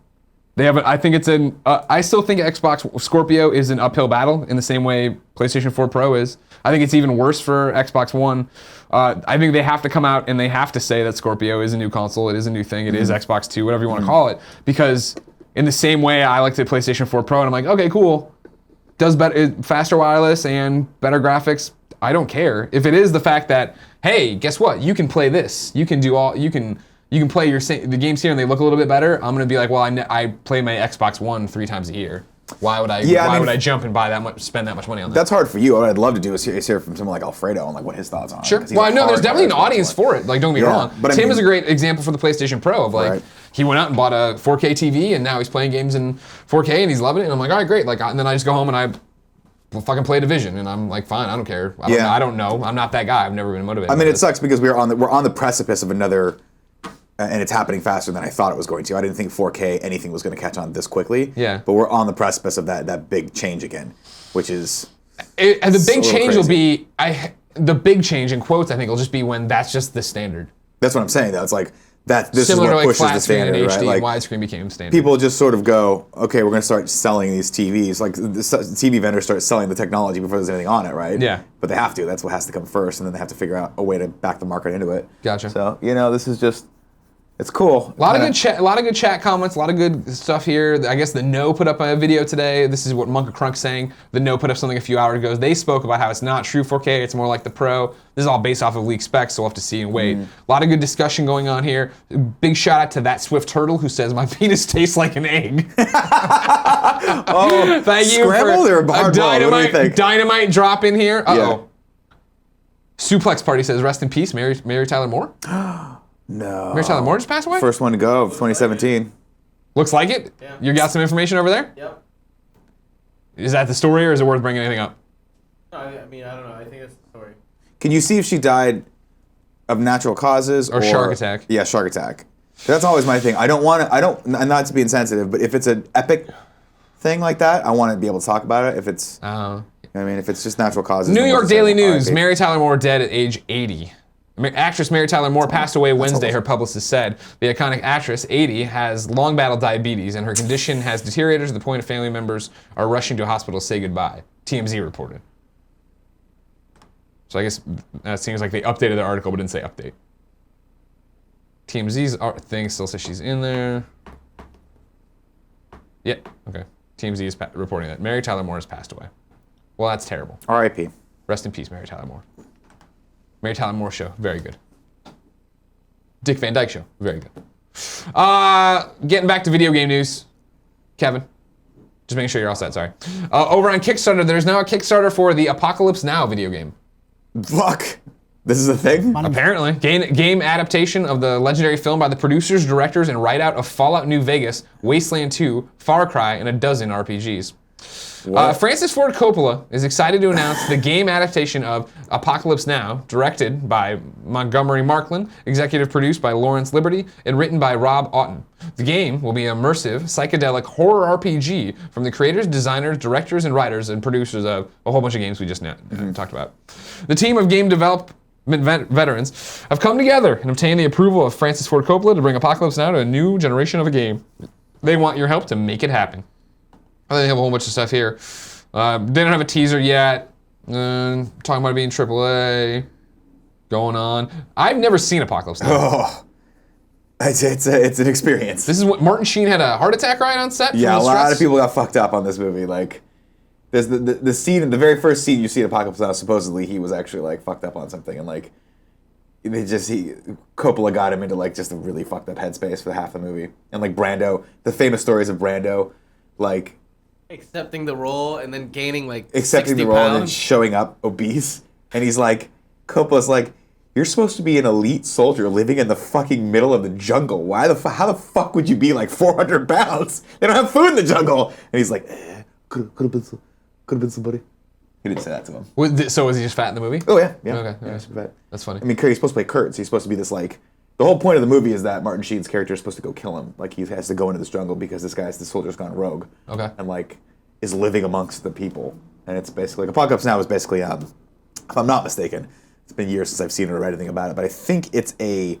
Speaker 1: They have. I think it's an. I still think Xbox Scorpio is an uphill battle in the same way PlayStation 4 Pro is. I think it's even worse for Xbox One. I think they have to come out and they have to say that Scorpio is a new console. It is a new thing. It is Xbox 2, whatever you want to call it. Because in the same way I liked the PlayStation 4 Pro, and I'm like, okay, cool. Does better, faster wireless and better graphics. I don't care. If it is the fact that, hey, guess what? You can play this. You can do all. You can play the games here and they look a little bit better. I'm gonna be like, well, I play my Xbox One 3 times a year. Why would I? Why would I jump and buy that much? Spend that much money on that?
Speaker 2: That's hard for you. What I'd love to do is hear from someone like Alfredo and like what his thoughts on it.
Speaker 1: Sure.
Speaker 2: 'Cause he's
Speaker 1: Well, I
Speaker 2: a
Speaker 1: know there's
Speaker 2: hardcore
Speaker 1: definitely an
Speaker 2: Xbox
Speaker 1: audience
Speaker 2: One.
Speaker 1: for it. Like, don't get me wrong.
Speaker 2: But I
Speaker 1: Tim
Speaker 2: mean-
Speaker 1: is a great example for the PlayStation Pro of like, he went out and bought a 4K TV and now he's playing games in 4K and he's loving it. And I'm like, all right, great. Like, and then I just go home and I fucking play Division and I'm like, fine, I don't care. I don't know. I'm not that guy. I've never been motivated.
Speaker 2: I mean,
Speaker 1: by
Speaker 2: it sucks because we're on the precipice of another, and it's happening faster than I thought it was going to. I didn't think 4K anything was going to catch on this quickly.
Speaker 1: Yeah.
Speaker 2: But we're on the precipice of that big change again, which is.
Speaker 1: And the big
Speaker 2: so
Speaker 1: change will
Speaker 2: crazy.
Speaker 1: be, the big change in quotes, I think, will just be when that's just the standard.
Speaker 2: That's what I'm saying, though. It's like this
Speaker 1: Similar
Speaker 2: is
Speaker 1: to
Speaker 2: what
Speaker 1: like
Speaker 2: pushes
Speaker 1: flat
Speaker 2: the
Speaker 1: screen
Speaker 2: standard,
Speaker 1: and
Speaker 2: right?
Speaker 1: HD,
Speaker 2: Like
Speaker 1: widescreen became standard.
Speaker 2: people just sort of go, okay, we're going to start selling these TVs. Like the TV vendors start selling the technology before there's anything on it, right?
Speaker 1: Yeah.
Speaker 2: But they have to. That's what has to come first, and then they have to figure out a way to back the market into it.
Speaker 1: Gotcha.
Speaker 2: So this is just. It's cool.
Speaker 1: A lot of good chat comments, a lot of good stuff here. I guess the No put up a video today. This is what Monka Crunk's saying. The No put up something a few hours ago. They spoke about how it's not true 4K, it's more like the Pro. This is all based off of leaked specs, so we'll have to see and wait. A lot of good discussion going on here. Big shout out to that Swift Turtle who says my penis tastes like an egg.
Speaker 2: Oh,
Speaker 1: thank you
Speaker 2: scrambled
Speaker 1: for
Speaker 2: or hard
Speaker 1: dynamite drop in here. Uh-oh.
Speaker 2: Yeah.
Speaker 1: Suplex Party says rest in peace, Mary Tyler Moore.
Speaker 2: No.
Speaker 1: Mary Tyler Moore just passed away?
Speaker 2: First one to go of 2017.
Speaker 1: Looks like it. Yeah. You got some information over there?
Speaker 3: Yep.
Speaker 1: Is that the story, or is it worth bringing anything up?
Speaker 3: No, I mean, I don't know. I think that's the story.
Speaker 2: Can you see if she died of natural causes
Speaker 1: or shark attack?
Speaker 2: Yeah, shark attack. That's always my thing. And not to be insensitive, but if it's an epic thing like that, I want to be able to talk about it. If it's, if it's just natural causes.
Speaker 1: New York Daily News,
Speaker 2: RIP.
Speaker 1: Mary Tyler Moore dead at age 80. Actress Mary Tyler Moore passed away Wednesday, her publicist said. The iconic actress, 80, has long battled diabetes, and her condition has deteriorated to the point of family members are rushing to a hospital to say goodbye, TMZ reported. So I guess that seems like they updated the article but didn't say update. TMZ's thing still says she's in there. Yeah, okay. TMZ is reporting that Mary Tyler Moore has passed away. Well, that's terrible.
Speaker 2: R.I.P.
Speaker 1: Rest in peace, Mary Tyler Moore. Mary Tyler Moore show, very good. Dick Van Dyke show, very good. Getting back to video game news. Kevin, just making sure you're all set, sorry. Over on Kickstarter, there's now a Kickstarter for the Apocalypse Now video game.
Speaker 2: Fuck. This is a thing?
Speaker 1: Apparently. Game adaptation of the legendary film by the producers, directors, and write-out of Fallout New Vegas, Wasteland 2, Far Cry, and a dozen RPGs. Francis Ford Coppola is excited to announce the game adaptation of Apocalypse Now, directed by Montgomery Markland, executive produced by Lawrence Liberty, and written by Rob Oughton. The game will be an immersive, psychedelic horror RPG from the creators, designers, directors, and writers and producers of a whole bunch of games we just talked about. The team of game development veterans have come together and obtained the approval of Francis Ford Coppola to bring Apocalypse Now to a new generation of a game. They want your help to make it happen. They have a whole bunch of stuff here. They don't have a teaser yet. Talking about it being AAA. Going on. I've never seen Apocalypse Now.
Speaker 2: Oh, it's an experience.
Speaker 1: This is what Martin Sheen had a heart attack right on set?
Speaker 2: Yeah, a lot of people got fucked up on this movie. Like, there's the scene, the very first scene you see in Apocalypse Now, supposedly he was actually like fucked up on something, and like Coppola got him into like just a really fucked up headspace for half the movie. And like Brando, the famous stories of Brando, like
Speaker 3: accepting the role and then gaining like
Speaker 2: accepting
Speaker 3: 60
Speaker 2: the role
Speaker 3: pounds.
Speaker 2: and then showing up obese, and he's like, Coppola's like, you're supposed to be an elite soldier living in the fucking middle of the jungle. How the fuck would you be like 400 pounds? They don't have food in the jungle. And he's like, could have been somebody. He didn't say that to him.
Speaker 1: So was he just fat in the movie?
Speaker 2: Oh yeah.
Speaker 1: Okay.
Speaker 2: Yeah, super fat.
Speaker 1: That's funny.
Speaker 2: I mean, he's supposed to play Kurt, so he's supposed to be this like. The whole point of the movie is that Martin Sheen's character is supposed to go kill him. Like he has to go into this jungle because the soldier's gone rogue.
Speaker 1: Okay.
Speaker 2: And like is living amongst the people. And it's basically like Apocalypse Now is basically if I'm not mistaken, it's been years since I've seen it or read anything about it, but I think it's a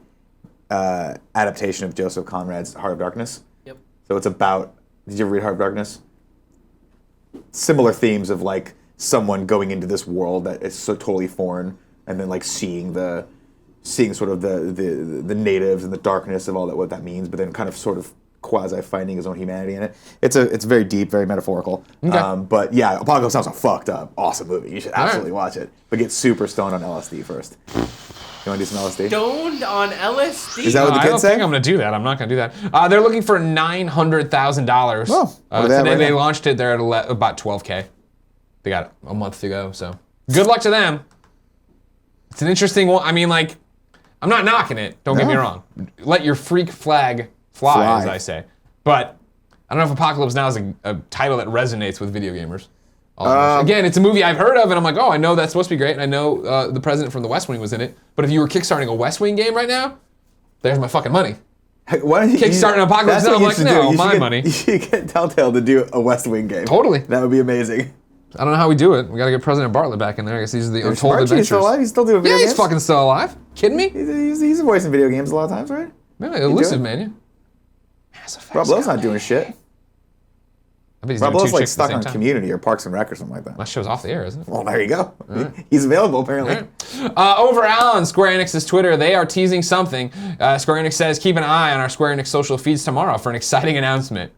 Speaker 2: adaptation of Joseph Conrad's Heart of Darkness.
Speaker 3: Yep.
Speaker 2: So it's about. Did you ever read Heart of Darkness? Similar themes of like someone going into this world that is so totally foreign, and then like seeing sort of the natives and the darkness of all that, what that means, but then kind of sort of quasi finding his own humanity in it. It's very deep, very metaphorical.
Speaker 1: Okay.
Speaker 2: But yeah, Apocalypse Now is a fucked up, awesome movie. You should absolutely watch it. But get super stoned on LSD first. You want to do some LSD?
Speaker 3: Stoned on LSD?
Speaker 2: Is that what the
Speaker 1: I
Speaker 2: kids
Speaker 1: don't
Speaker 2: say?
Speaker 1: think I'm going to do that. I'm not going to do that. They're looking for $900,000.
Speaker 2: Oh,
Speaker 1: today they launched it. They're at about 12K. They got a month to go, so good luck to them. It's an interesting one. I mean, like, I'm not knocking it. Don't get me wrong. Let your freak flag fly, as I say. But I don't know if Apocalypse Now is a title that resonates with video gamers. Again, it's a movie I've heard of, and I'm like, oh, I know that's supposed to be great, and I know the president from the West Wing was in it. But if you were kickstarting a West Wing game right now, there's my fucking money.
Speaker 2: Hey, why don't you
Speaker 1: Kickstarting Apocalypse Now, I'm like, no, my money.
Speaker 2: You should get Telltale to do a West Wing game.
Speaker 1: Totally.
Speaker 2: That would be amazing.
Speaker 1: I don't know how we do it. We gotta get President Bartlett back in there. I guess these are the untold
Speaker 2: Archie,
Speaker 1: adventures.
Speaker 2: he's still alive? He's still doing video games?
Speaker 1: Yeah, he's fucking still alive. Kidding me?
Speaker 2: He's voicing video games a lot of times, right?
Speaker 1: Man, elusive, man. Yeah.
Speaker 2: Rob Lowe's not doing shit.
Speaker 1: I bet he's
Speaker 2: Rob
Speaker 1: doing
Speaker 2: Lowe's
Speaker 1: two
Speaker 2: like
Speaker 1: chicks at the
Speaker 2: stuck
Speaker 1: same
Speaker 2: on
Speaker 1: time.
Speaker 2: Community or Parks and Rec or something like that.
Speaker 1: That show's off the air, isn't it?
Speaker 2: Well, there you go.
Speaker 1: Right.
Speaker 2: He's available apparently.
Speaker 1: Right. Over on Square Enix's Twitter, they are teasing something. Square Enix says, keep an eye on our Square Enix social feeds tomorrow for an exciting announcement.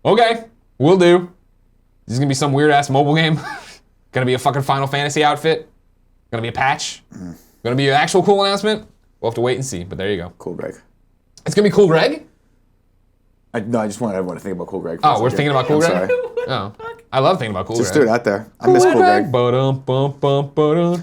Speaker 1: Okay, will do. This is gonna be some weird ass mobile game. Gonna be a fucking Final Fantasy outfit. Gonna be a patch. Gonna be an actual cool announcement. We'll have to wait and see, but there you go.
Speaker 2: Cool Greg.
Speaker 1: It's gonna be Cool Greg?
Speaker 2: No, I just wanted everyone to think about Cool Greg.
Speaker 1: Oh, we're thinking about Cool Greg?
Speaker 2: Sorry.
Speaker 1: Oh, I love thinking about Cool
Speaker 2: Just
Speaker 1: Greg.
Speaker 2: threw it out there. I miss Cool Greg.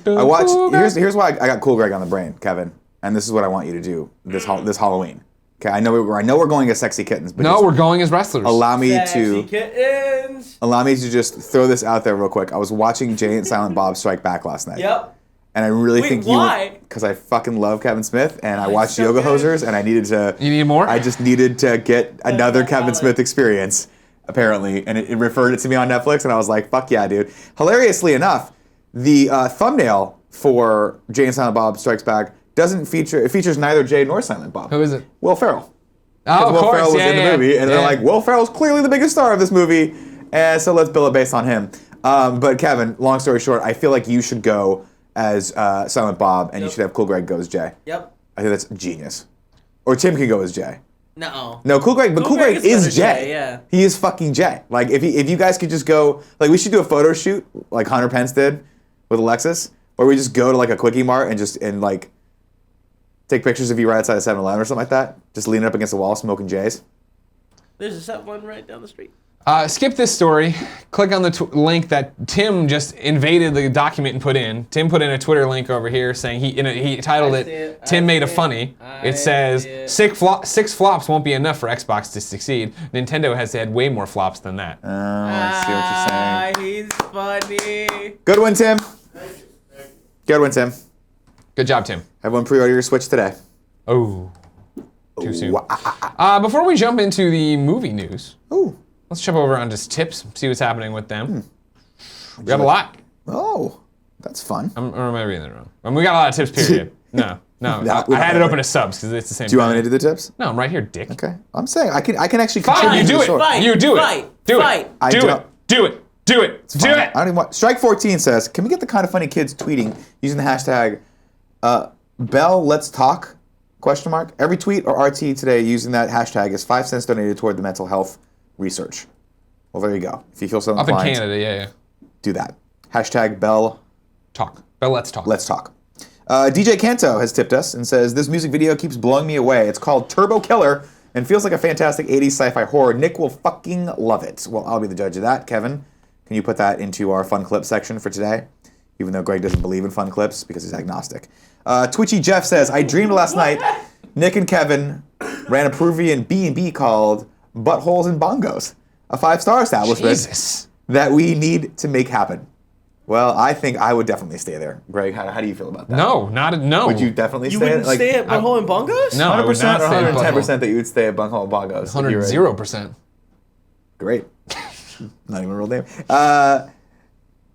Speaker 2: I watched. Here's why I got Cool Greg on the brain, Kevin, and this is what I want you to do this Halloween. Okay, I know we're going as sexy kittens, but
Speaker 1: no, we're going as wrestlers.
Speaker 2: Allow me
Speaker 3: Kittens.
Speaker 2: Allow me to just throw this out there real quick. I was watching Jay and Silent Bob Strike Back last night.
Speaker 3: Yep.
Speaker 2: And I really
Speaker 3: Wait,
Speaker 2: think
Speaker 3: why?
Speaker 2: because I fucking love Kevin Smith, and I watched Yoga Hosers, and I needed to.
Speaker 1: You need more?
Speaker 2: I just needed to get another Kevin Smith experience, apparently, and it referred it to me on Netflix, and I was like, "Fuck yeah, dude!" Hilariously enough, the thumbnail for Jay and Silent Bob Strikes Back doesn't feature. It features neither Jay nor Silent Bob.
Speaker 1: Who is it?
Speaker 2: Will Ferrell.
Speaker 1: Oh, of
Speaker 2: Will
Speaker 1: course.
Speaker 2: Ferrell was in the movie, and they're
Speaker 1: Yeah.
Speaker 2: like, Will Ferrell's clearly the biggest star of this movie, and so let's bill it based on him. But Kevin, long story short, I feel like you should go as Silent Bob, and you should have Cool Greg go as Jay.
Speaker 3: Yep.
Speaker 2: I think that's genius. Or Tim can go as Jay.
Speaker 3: No.
Speaker 2: No, Cool Greg, but Cool Greg is
Speaker 3: better
Speaker 2: Jay.
Speaker 3: yeah.
Speaker 2: He is fucking Jay. Like if you guys could just go, like we should do a photo shoot like Hunter Pence did with Alexis, where we just go to like a Quickie Mart and like take pictures of you right outside of 7-Eleven or something like that, just leaning up against the wall smoking J's.
Speaker 3: There's a set one right down the street.
Speaker 1: Skip this story. Click on the link that Tim just invaded the document and put in. Tim put in a Twitter link over here saying he titled it "Tim made a funny." It says six flops won't be enough for Xbox to succeed. Nintendo has had way more flops than that.
Speaker 2: Oh, I see what you're saying.
Speaker 3: He's funny.
Speaker 2: Good one, Tim. Good one, Tim.
Speaker 1: Good job, Tim.
Speaker 2: Everyone pre-order your Switch today.
Speaker 1: Oh, too soon. Before we jump into the movie news, let's jump over on just tips, see what's happening with them. We got a lot.
Speaker 2: Oh, that's fun.
Speaker 1: Or am I reading that wrong? We got a lot of tips, period. No. I had it open as subs because it's the same
Speaker 2: Do you want
Speaker 1: thing.
Speaker 2: me to do the tips?
Speaker 1: No, I'm right here, dick.
Speaker 2: Okay. I'm saying I can actually
Speaker 1: Fine,
Speaker 2: contribute
Speaker 1: you
Speaker 2: to
Speaker 1: do
Speaker 2: the
Speaker 1: it.
Speaker 2: story.
Speaker 1: Fine, you do it. Do it. Do it. Do it.
Speaker 2: It's fine. I don't even want. Strike 14 says, "Can we get the kind of funny kids tweeting using the hashtag Bell Let's Talk? ? Every tweet or RT today using that hashtag is 5 cents donated toward the mental health research." Well, there you go. If you feel so
Speaker 1: Up
Speaker 2: inclined,
Speaker 1: in Canada, yeah.
Speaker 2: do that. Hashtag Bell
Speaker 1: Talk. Bell Let's Talk.
Speaker 2: Let's Talk. DJ Kanto has tipped us and says, "This music video keeps blowing me away. It's called Turbo Killer and feels like a fantastic 80s sci-fi horror. Nick will fucking love it." Well, I'll be the judge of that. Kevin, can you put that into our fun clip section for today? Even though Greg doesn't believe in fun clips because he's agnostic. Twitchy Jeff says, "I dreamed last night Nick and Kevin ran a Peruvian B&B called Buttholes and Bongos, a 5-star establishment that we need to make happen." Well, I think I would definitely stay there. Greg, how do you feel about that?
Speaker 1: No.
Speaker 2: Would you definitely
Speaker 3: You
Speaker 2: stay?
Speaker 3: wouldn't stay at Butthole and Bongos?
Speaker 1: No, I would
Speaker 2: 100%
Speaker 1: not
Speaker 2: or
Speaker 1: stay at
Speaker 2: 110% that you would stay at Butthole and Bongos?
Speaker 1: 100%.
Speaker 2: Great. Not even a real name.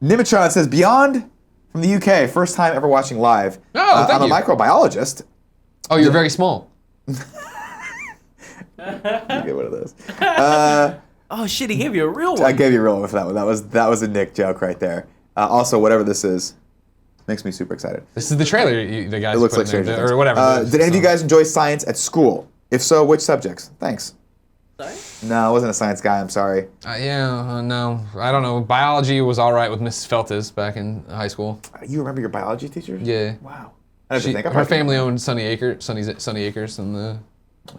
Speaker 2: Nimitron says, "Beyond from the UK, first time ever watching live.
Speaker 1: Oh, thank
Speaker 2: I'm
Speaker 1: you.
Speaker 2: a microbiologist."
Speaker 1: Oh, you're very small.
Speaker 2: You get one of those.
Speaker 3: Oh shit, he gave you a real one.
Speaker 2: I gave you a real one for that one. That was a Nick joke right there. Also, whatever this is, makes me super excited.
Speaker 1: This is the trailer the guys
Speaker 2: It looks
Speaker 1: put
Speaker 2: like
Speaker 1: in there,
Speaker 2: Stranger Things.
Speaker 1: or whatever.
Speaker 2: Did any of you guys enjoy science at school? If so, which subjects? Thanks.
Speaker 3: Sorry?
Speaker 2: No, I wasn't a science guy. I'm sorry.
Speaker 1: No. I don't know. Biology was all right with Mrs. Feltes back in high school.
Speaker 2: You remember your biology teacher?
Speaker 1: Yeah.
Speaker 2: Wow. I didn't think
Speaker 1: her family owned Sunny Acres in the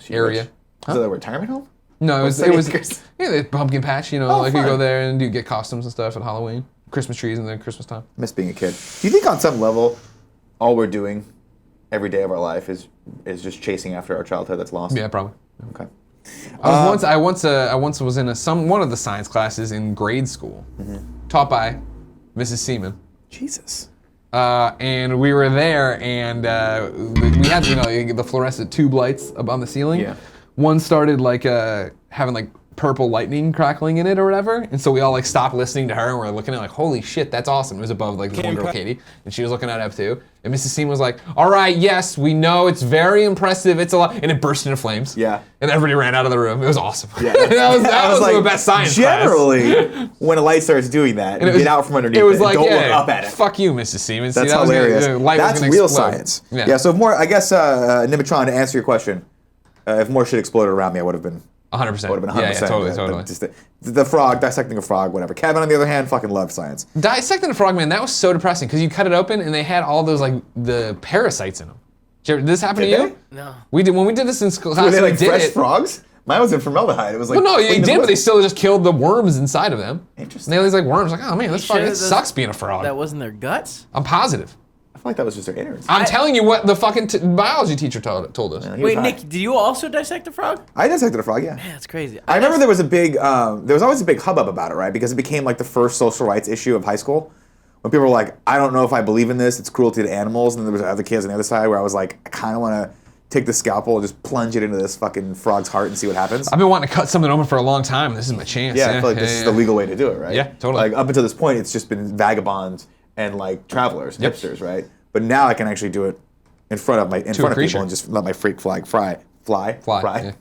Speaker 1: area.
Speaker 2: Is it a retirement home?
Speaker 1: No, it was
Speaker 2: Acres?
Speaker 1: the pumpkin patch. You know,
Speaker 2: Oh,
Speaker 1: like you
Speaker 2: fun.
Speaker 1: go there and you get costumes and stuff at Halloween, Christmas trees, and then Christmas time.
Speaker 2: Miss being a kid. Do you think on some level, all we're doing every day of our life is just chasing after our childhood that's lost?
Speaker 1: Yeah, probably.
Speaker 2: Okay.
Speaker 1: I once was in one of the science classes in grade school, taught by Mrs. Seaman.
Speaker 2: Jesus.
Speaker 1: And we were there, and we had the fluorescent tube lights up on the ceiling.
Speaker 2: Yeah.
Speaker 1: One started like having like purple lightning crackling in it or whatever. And so we all like stopped listening to her and we're looking at it like, holy shit, that's awesome. It was above like this one girl, Katie, and she was looking at it too. And Mrs. Seam was like, all right, yes, we know it's very impressive. It's a lot. And it burst into flames.
Speaker 2: Yeah.
Speaker 1: And everybody ran out of the room. It was awesome.
Speaker 2: Yeah.
Speaker 1: that was like, the best science
Speaker 2: generally,
Speaker 1: class.
Speaker 2: when a light starts doing that, you get out from underneath
Speaker 1: it. Was like,
Speaker 2: don't
Speaker 1: yeah,
Speaker 2: look up at it.
Speaker 1: Fuck you, Mrs. Siemens.
Speaker 2: That's
Speaker 1: See, that
Speaker 2: hilarious.
Speaker 1: That's
Speaker 2: real science. Yeah, so if more, I guess, Nimitron, to answer your question, if more shit exploded around me, I would have been
Speaker 1: 100%.
Speaker 2: Would have been 100%.
Speaker 1: Yeah, totally.
Speaker 2: Just the frog, dissecting a frog, whatever. Kevin, on the other hand, fucking loved science.
Speaker 1: Dissecting a frog, man, that was so depressing because you cut it open and they had all those like the parasites in them. Did this happen to you?
Speaker 3: No.
Speaker 1: We did when we did this in school.
Speaker 2: Were they like fresh frogs? Mine was in formaldehyde. It was like.
Speaker 1: Well, no, they did, but they still just killed the worms inside of them.
Speaker 2: Interesting.
Speaker 1: And they had these like worms. Like, oh man, this frog, it
Speaker 3: Sure,
Speaker 1: sucks being a frog.
Speaker 3: That wasn't their guts?
Speaker 1: I'm positive.
Speaker 2: I feel like that was just their innards.
Speaker 1: I'm telling you what the fucking biology teacher told us.
Speaker 3: Wait, Nick, did you also dissect a frog?
Speaker 2: I dissected a frog, yeah.
Speaker 3: Man, that's crazy.
Speaker 2: I remember there was a big, there was always a big hubbub about it, right? Because it became like the first social rights issue of high school. When people were like, I don't know if I believe in this, it's cruelty to animals. And then there was other kids on the other side where I was like, I kind of want to take the scalpel and just plunge it into this fucking frog's heart and see what happens.
Speaker 1: I've been wanting to cut something open for a long time. This is my chance.
Speaker 2: Yeah, I feel like this is the legal way to do it, right?
Speaker 1: Yeah, totally.
Speaker 2: Like up until this point, it's just been vagabonds and like travelers, hipsters, right? But now I can actually do it in front of people and just let my freak flag fly.
Speaker 1: Yeah.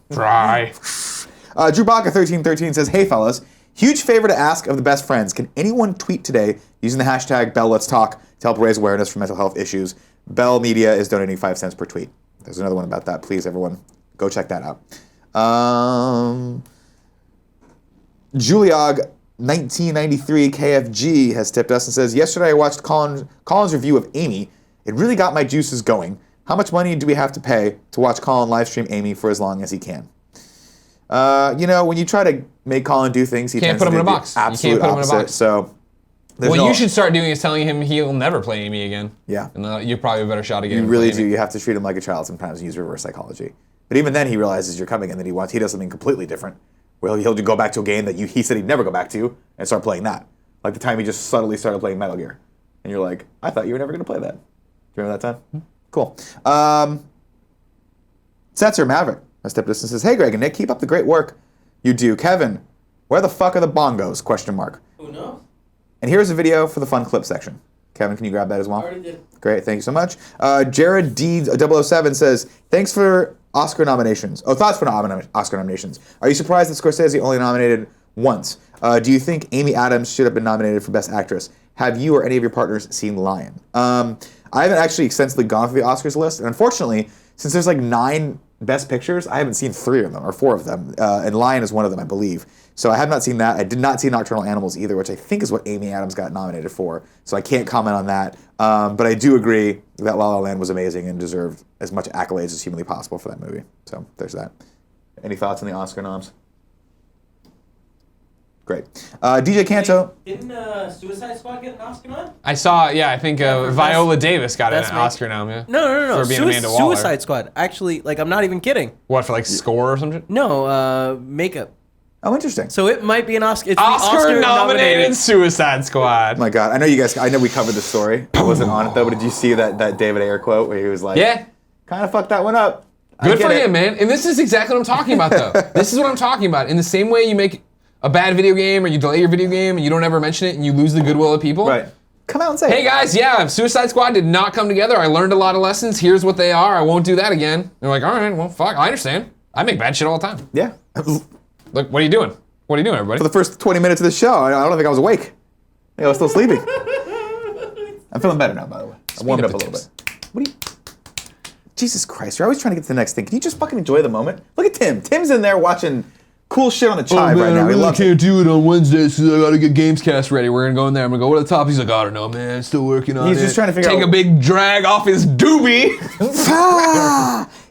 Speaker 2: Drew Baca 1313 says, "Hey fellas, huge favor to ask of the best friends. Can anyone tweet today using the hashtag #BellLet'sTalk to help raise awareness for mental health issues? Bell Media is donating 5 cents per tweet." There's another one about that. Please, everyone, go check that out. Juliog 1993 KFG has tipped us and says, "Yesterday I watched Colin's review of Amy. It really got my juices going. How much money do we have to pay to watch Colin live stream Amy for as long as he can?" When you try to make Colin do things, he
Speaker 1: can't
Speaker 2: tends
Speaker 1: put him
Speaker 2: to
Speaker 1: in a
Speaker 2: do
Speaker 1: box.
Speaker 2: Absolute
Speaker 1: you can't put
Speaker 2: opposite.
Speaker 1: him in a box.
Speaker 2: So,
Speaker 1: what you should start doing is telling him he'll never play Amy again.
Speaker 2: Yeah.
Speaker 1: And you probably have a better shot of getting
Speaker 2: You
Speaker 1: him
Speaker 2: really
Speaker 1: to play
Speaker 2: do.
Speaker 1: Amy.
Speaker 2: You have to treat him like a child sometimes and use reverse psychology. But even then, he realizes you're coming and then he does something completely different. Well, he'll go back to a game that he said he'd never go back to and start playing that. Like the time he just subtly started playing Metal Gear. And you're like, I thought you were never going to play that. Do you remember that time? Cool. Setzer Maverick has stepped us and says, "Hey, Greg and Nick, keep up the great work you do. Kevin, where the fuck are the bongos? Question mark.
Speaker 3: Who knows?
Speaker 2: And here's a video for the fun clip section. Kevin, can you grab that as well?
Speaker 3: I already did.
Speaker 2: Great, thank you so much. Jared D007 says, "Thanks for Oscar nominations. Oh, thoughts for Oscar nominations. Are you surprised that Scorsese only nominated once? Do you think Amy Adams should have been nominated for Best Actress? Have you or any of your partners seen Lion?" I haven't actually extensively gone through the Oscars list, and unfortunately, since there's like 9 Best Pictures, I haven't seen 3 of them, or 4 of them, and Lion is one of them, I believe. So I have not seen that. I did not see Nocturnal Animals either, which I think is what Amy Adams got nominated for, so I can't comment on that. But I do agree that La La Land was amazing and deserved as much accolades as humanly possible for that movie. So there's that. Any thoughts on the Oscar noms? Great. DJ Canto.
Speaker 3: Didn't Suicide Squad get an Oscar nom?
Speaker 1: I saw, I think Viola Davis got an
Speaker 3: Best
Speaker 1: Oscar nom, yeah.
Speaker 3: No.
Speaker 1: For being Amanda Waller.
Speaker 3: Suicide Squad. Actually, I'm not even kidding.
Speaker 1: What, for score or something?
Speaker 3: No, makeup.
Speaker 2: Oh, interesting.
Speaker 3: So it might be an Oscar. It's
Speaker 1: Oscar-nominated Suicide Squad.
Speaker 2: Oh my God, I know we covered the story. I wasn't on it though, but did you see that David Ayer quote where he was like,
Speaker 1: "Yeah,
Speaker 2: kind of fucked that one up."
Speaker 1: Good for him, man. And this is exactly what I'm talking about, though. This is what I'm talking about. In the same way you make a bad video game or you delay your video game and you don't ever mention it and you lose the goodwill of people.
Speaker 2: Right. Come out and say,
Speaker 1: "Hey guys, Suicide Squad did not come together. I learned a lot of lessons. Here's what they are. I won't do that again." And they're like, "All right, well, fuck. I understand. I make bad shit all the time."
Speaker 2: Yeah.
Speaker 1: Look, what are you doing? What are you doing, everybody?
Speaker 2: For the first 20 minutes of the show, I don't think I was awake. I was still sleeping. I'm feeling better now, by the way. I warmed up a little bit. What are you? Jesus Christ, you're always trying to get to the next thing. Can you just fucking enjoy the moment? Look at Tim. Tim's in there watching cool shit on the Chive right now.
Speaker 1: I really can't do it on Wednesdays because I got to get Gamescast ready. We're going to go in there. I'm going to go, what are the top? He's like, "I don't know, man. Still working on it."
Speaker 2: He's just trying to figure out.
Speaker 1: Take a big drag off his doobie.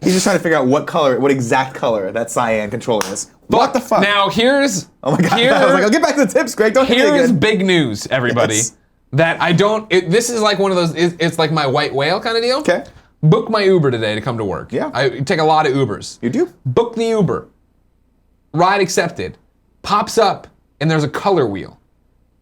Speaker 2: He's just trying to figure out what exact color that cyan controller is. What the fuck?
Speaker 1: Now here's...
Speaker 2: Oh my God. I was like, I'll get back to the tips, Greg. Don't hit me again.
Speaker 1: Here's big news, everybody.
Speaker 2: Yes.
Speaker 1: That I don't... this is like one of those... It's like my white whale kind of deal.
Speaker 2: Okay.
Speaker 1: Book my Uber today to come to work.
Speaker 2: Yeah.
Speaker 1: I take a lot of Ubers.
Speaker 2: You do?
Speaker 1: Book the Uber. Ride accepted. Pops up, and there's a color wheel.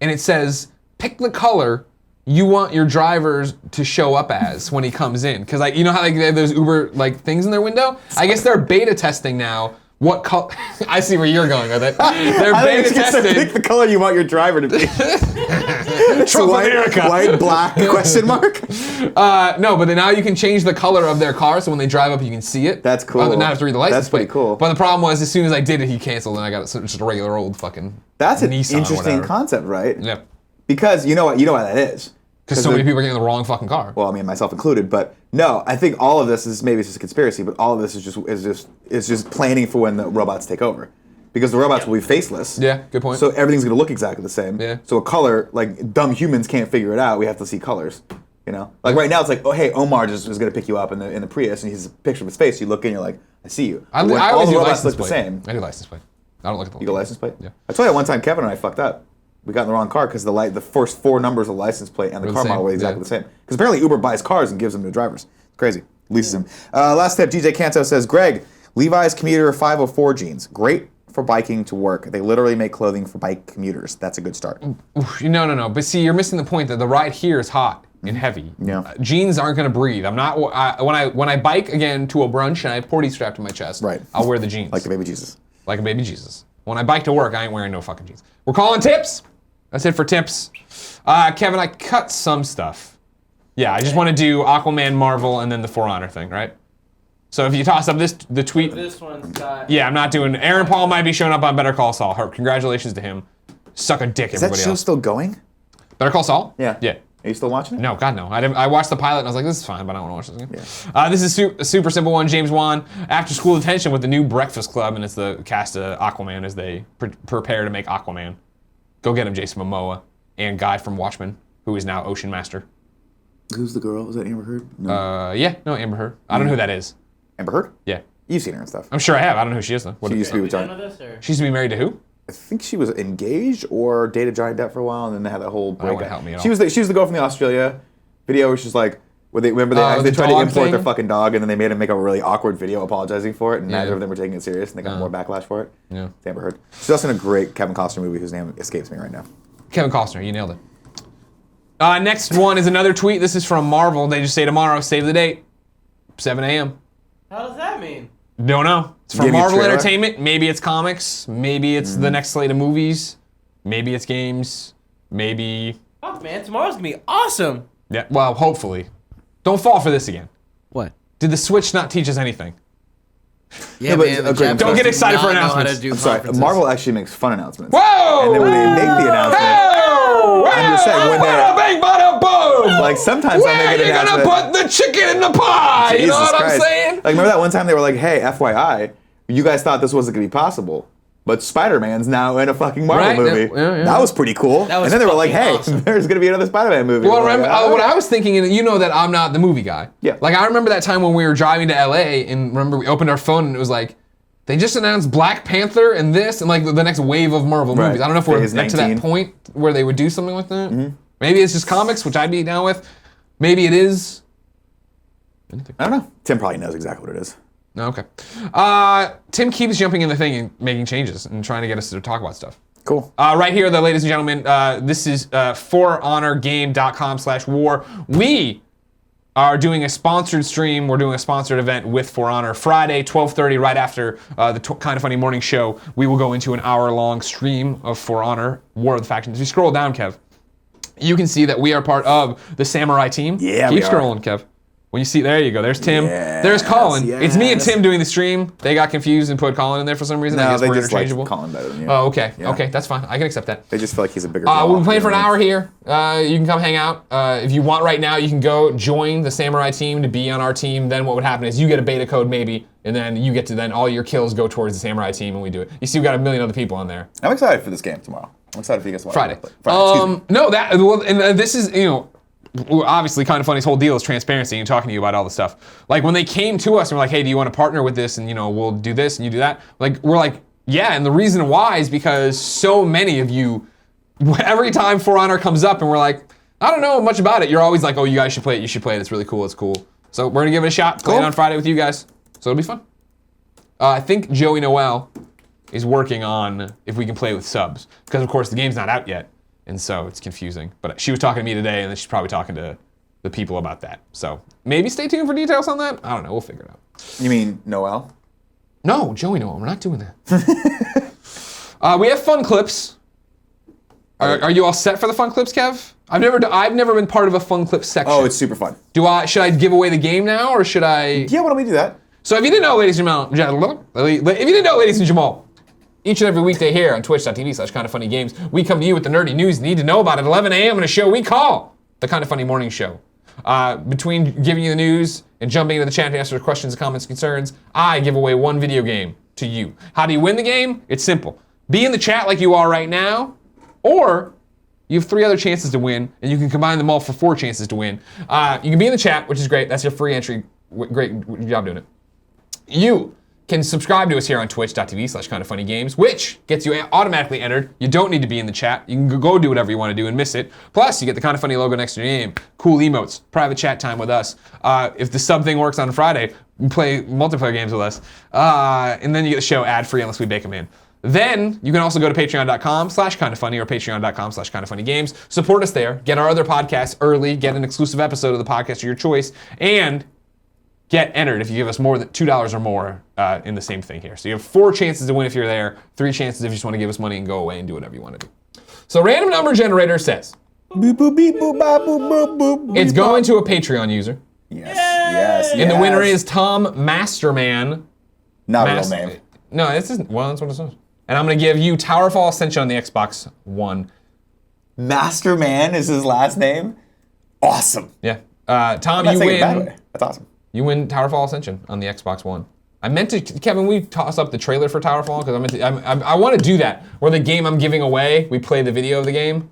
Speaker 1: And it says, pick the color you want your drivers to show up as when he comes in. Because you know how they have those Uber things in their window? I guess they're beta testing now What color? I see where you're going with it. They're
Speaker 2: I think
Speaker 1: beta
Speaker 2: it's just to
Speaker 1: tested.
Speaker 2: pick the color you want your driver to be.
Speaker 1: Trump
Speaker 2: white,
Speaker 1: America.
Speaker 2: White, black, question mark?
Speaker 1: No, but then now you can change the color of their car, so when they drive up, you can see it.
Speaker 2: That's cool.
Speaker 1: Not have to read the license
Speaker 2: That's pretty
Speaker 1: plate.
Speaker 2: cool.
Speaker 1: But the problem was, as soon as I did it, he canceled, and I got just a regular old fucking
Speaker 2: That's an
Speaker 1: Nissan or
Speaker 2: interesting
Speaker 1: whatever.
Speaker 2: concept, right?
Speaker 1: Yeah.
Speaker 2: Because you know why that is.
Speaker 1: Because so many people are getting the wrong fucking car.
Speaker 2: Well, I mean, myself included, but no, I think all of this is maybe it's just a conspiracy, but all of this is just planning for when the robots take over, because the robots will be faceless.
Speaker 1: Yeah, good point.
Speaker 2: So everything's gonna look exactly the same.
Speaker 1: Yeah.
Speaker 2: So a color, like dumb humans can't figure it out. We have to see colors. You know, like right now it's like, oh hey, Omar just is gonna pick you up in the Prius, and he's a picture of his face. You look in, you're like, I see you.
Speaker 1: I
Speaker 2: When all
Speaker 1: always
Speaker 2: the
Speaker 1: do
Speaker 2: robots
Speaker 1: license
Speaker 2: look
Speaker 1: plate.
Speaker 2: the same.
Speaker 1: I do license plate. I don't look at the
Speaker 2: You go license plate?
Speaker 1: Yeah.
Speaker 2: I told you one time Kevin and I fucked up. We got in the wrong car because the first 4 numbers of the license plate and the
Speaker 1: Were the
Speaker 2: car
Speaker 1: same,
Speaker 2: model were exactly
Speaker 1: yeah.
Speaker 2: the same. Because apparently Uber buys cars and gives them to drivers. It's crazy. Leases them. Last tip, DJ Canto says, Greg, Levi's Commuter 504 jeans. Great for biking to work. They literally make clothing for bike commuters. That's a good start.
Speaker 1: Oof, no. But see, you're missing the point that the ride here is hot and heavy.
Speaker 2: Yeah.
Speaker 1: Jeans aren't gonna breathe. I'm not. When I bike again to a brunch and I have porty strapped to my chest,
Speaker 2: Right.
Speaker 1: I'll wear the jeans.
Speaker 2: Like the baby Jesus.
Speaker 1: Like a baby Jesus. When I bike to work, I ain't wearing no fucking jeans. We're calling tips. That's it for tips. Kevin, I cut some stuff. Yeah, I just want to do Aquaman, Marvel, and then the For Honor thing, right? So if you toss up the tweet.
Speaker 3: This one's got.
Speaker 1: Yeah, I'm not doing. Aaron Paul might be showing up on Better Call Saul. Congratulations to him. Suck a dick,
Speaker 2: Is that
Speaker 1: everybody
Speaker 2: show
Speaker 1: else.
Speaker 2: still going?
Speaker 1: Better Call Saul?
Speaker 2: Yeah.
Speaker 1: Yeah.
Speaker 2: Are you still watching it?
Speaker 1: No, God, no. I watched the pilot and I was like, this is fine, but I don't want to watch this again. This is a super simple one. James Wan, after school detention with the new Breakfast Club, and it's the cast of Aquaman as they prepare to make Aquaman. Go get him, Jason Momoa, and Guy from Watchmen, who is now Ocean Master.
Speaker 2: Who's the girl? Is that Amber Heard? No.
Speaker 1: Amber Heard. I don't know who that is.
Speaker 2: Amber Heard?
Speaker 1: Yeah.
Speaker 2: You've seen her and stuff.
Speaker 1: I'm sure I have. I don't know who she is though.
Speaker 2: She used to be with Johnny.
Speaker 1: She used to be married to who?
Speaker 2: I think she was engaged or dated Johnny Depp for a while, and then they had that whole
Speaker 1: That wouldn't
Speaker 2: breakup.
Speaker 1: help me at
Speaker 2: She was the girl from the Australia video, where she's like, where they remember
Speaker 1: Oh,
Speaker 2: they
Speaker 1: the
Speaker 2: tried to
Speaker 1: dog
Speaker 2: import
Speaker 1: thing?
Speaker 2: their fucking dog, and then they made him make a really awkward video apologizing for it, and neither
Speaker 1: Yeah.
Speaker 2: of them were taking it serious, and they got more backlash for it.
Speaker 1: Yeah.
Speaker 2: It's Amber Heard. She's also in a great Kevin Costner movie whose name escapes me right now.
Speaker 1: Kevin Costner, you nailed it. Next one is another tweet. This is from Marvel. They just say tomorrow, save the date, 7 a.m.
Speaker 3: How does that mean?
Speaker 1: Don't know. It's from
Speaker 2: Give me a
Speaker 1: Marvel
Speaker 2: trailer?
Speaker 1: Entertainment. Maybe it's comics. Maybe it's the next slate of movies. Maybe it's games. Maybe.
Speaker 3: Fuck, man, tomorrow's gonna be awesome.
Speaker 1: Yeah. Well, hopefully. Don't fall for this again.
Speaker 3: What?
Speaker 1: Did the Switch not teach us anything?
Speaker 3: Yeah,
Speaker 2: but
Speaker 3: man.
Speaker 2: a great
Speaker 1: Don't get excited for announcements.
Speaker 2: I'm sorry, Marvel actually makes fun announcements.
Speaker 1: Whoa!
Speaker 2: And then when they make the announcement, I'm just saying, when
Speaker 1: Bada bing, bada boom!
Speaker 2: like sometimes I
Speaker 1: Where
Speaker 2: make an
Speaker 1: you gonna
Speaker 2: announcement.
Speaker 1: put the chicken in the pie? You know
Speaker 2: Jesus
Speaker 1: what I'm
Speaker 2: Christ.
Speaker 1: saying?
Speaker 2: Like, remember that one time they were like, hey, FYI, you guys thought this wasn't going to be possible, but Spider-Man's now in a fucking Marvel
Speaker 1: Right,
Speaker 2: movie.
Speaker 1: yeah.
Speaker 2: That was pretty cool.
Speaker 3: That was
Speaker 2: and then they were like, hey,
Speaker 3: fucking awesome.
Speaker 2: there's going to be another Spider-Man movie.
Speaker 1: Well,
Speaker 2: We're like,
Speaker 1: remember,
Speaker 2: "Ah."
Speaker 1: what I was thinking, and you know that I'm not the movie guy.
Speaker 2: Yeah.
Speaker 1: Like, I remember that time when we were driving to LA, and remember we opened our phone, and it was like, they just announced Black Panther and this, and like the next wave of Marvel
Speaker 2: Right.
Speaker 1: movies. I don't know if we're
Speaker 2: Phase
Speaker 1: to that
Speaker 2: 19.
Speaker 1: point where they would do something like that. Maybe it's just comics, which I'd be down with. Maybe it is.
Speaker 2: I don't know. Tim probably knows exactly what it is.
Speaker 1: No, okay. Tim keeps jumping in the thing and making changes and trying to get us to talk about stuff.
Speaker 2: Cool.
Speaker 1: Right here, though, ladies and gentlemen, this is forhonorgame.com/war. We are doing a sponsored stream. We're doing a sponsored event with For Honor Friday, 12:30, right after the Kind of Funny morning show. We will go into an hour-long stream of For Honor, War of the Factions. If you scroll down, Kev, you can see that we are part of the Samurai team.
Speaker 2: Yeah,
Speaker 1: Keep
Speaker 2: we are.
Speaker 1: scrolling, Kev. When you see, there you go. There's Tim.
Speaker 2: Yes,
Speaker 1: There's Colin. It's me and
Speaker 2: yes.
Speaker 1: Tim doing the stream. They got confused and put Colin in there for some reason. I
Speaker 2: No,
Speaker 1: guess
Speaker 2: they
Speaker 1: we're
Speaker 2: just like
Speaker 1: interchangeable.
Speaker 2: Colin better than you.
Speaker 1: Oh, okay.
Speaker 2: Yeah.
Speaker 1: Okay, that's fine. I can accept that.
Speaker 2: They just feel like he's a bigger
Speaker 1: We'll
Speaker 2: draw,
Speaker 1: be playing for an
Speaker 2: you know?
Speaker 1: hour here. You can come hang out. If you want right now, you can go join the Samurai team to be on our team. Then what would happen is you get a beta code maybe, and then you get to then all your kills go towards the Samurai team, and we do it. You see, we got a million other people on there.
Speaker 2: I'm excited for this game tomorrow. I'm excited for you guys to watch
Speaker 1: Friday.
Speaker 2: it. Friday. Excuse me.
Speaker 1: No, that well, and this is obviously Kind of Funny's whole deal is transparency and talking to you about all the stuff. Like when they came to us and were like, hey, do you want to partner with this? And we'll do this and you do that. Like we're like, yeah. And the reason why is because so many of you, every time For Honor comes up and we're like, I don't know much about it. You're always like, oh, you guys should play it. You should play it. It's really cool. It's cool. So we're gonna give it a shot. Play it on Friday with you guys. So it'll be fun. I think Joey Noel is working on if we can play with subs because of course the game's not out yet. And so it's confusing. But she was talking to me today, and then she's probably talking to the people about that. So maybe stay tuned for details on that. I don't know. We'll figure it out.
Speaker 2: You mean Noel?
Speaker 1: No, Joey, no, we're not doing that. We have fun clips. Are you all set for the fun clips, Kev? I've never been part of a fun clip section.
Speaker 2: Oh, it's super fun.
Speaker 1: Should I give away the game now, or should I?
Speaker 2: Yeah, why don't we do that?
Speaker 1: So if you didn't know, ladies and gentlemen, each and every weekday here on twitch.tv/kindoffunnygames, we come to you with the nerdy news you need to know about at 11 a.m. on a show we call the Kind of Funny Morning Show. Between giving you the news and jumping into the chat to answer questions, comments, concerns, I give away one video game to you. How do you win the game? It's simple. Be in the chat like you are right now, or you have 3 other chances to win, and you can combine them all for 4 chances to win. You can be in the chat, which is great. That's your free entry. Great job doing it. You can subscribe to us here on twitch.tv/kindoffunnygames, which gets you automatically entered. You don't need to be in the chat. You can go do whatever you want to do and miss it. Plus, you get the Kind of Funny logo next to your name, cool emotes, private chat time with us. If the sub thing works on Friday, you play multiplayer games with us. And then you get the show ad-free unless we bake them in. Then you can also go to patreon.com/kindoffunny or patreon.com/kindoffunnygames. Support us there. Get our other podcasts early. Get an exclusive episode of the podcast of your choice. And get entered if you give us more than $2 or more in the same thing here. So you have 4 chances to win if you're there, 3 chances if you just want to give us money and go away and do whatever you want to do. So random number generator says,
Speaker 2: boop, boop, beep, boop, bop, boop, boop, boop,
Speaker 1: it's
Speaker 2: boop,
Speaker 1: going
Speaker 2: bop.
Speaker 1: to a Patreon user.
Speaker 2: Yes.
Speaker 1: And the winner is Tom Masterman.
Speaker 2: Not a real name.
Speaker 1: No, this isn't. Well, that's what it says. And I'm going to give you Towerfall Ascension on the Xbox One.
Speaker 2: Masterman is his last name? Awesome.
Speaker 1: Yeah. Tom, you win.
Speaker 2: That's awesome.
Speaker 1: You win Towerfall Ascension on the Xbox One. I meant to, Kevin, we toss up the trailer for Towerfall because I want to do that. Where the game I'm giving away, we play the video of the game,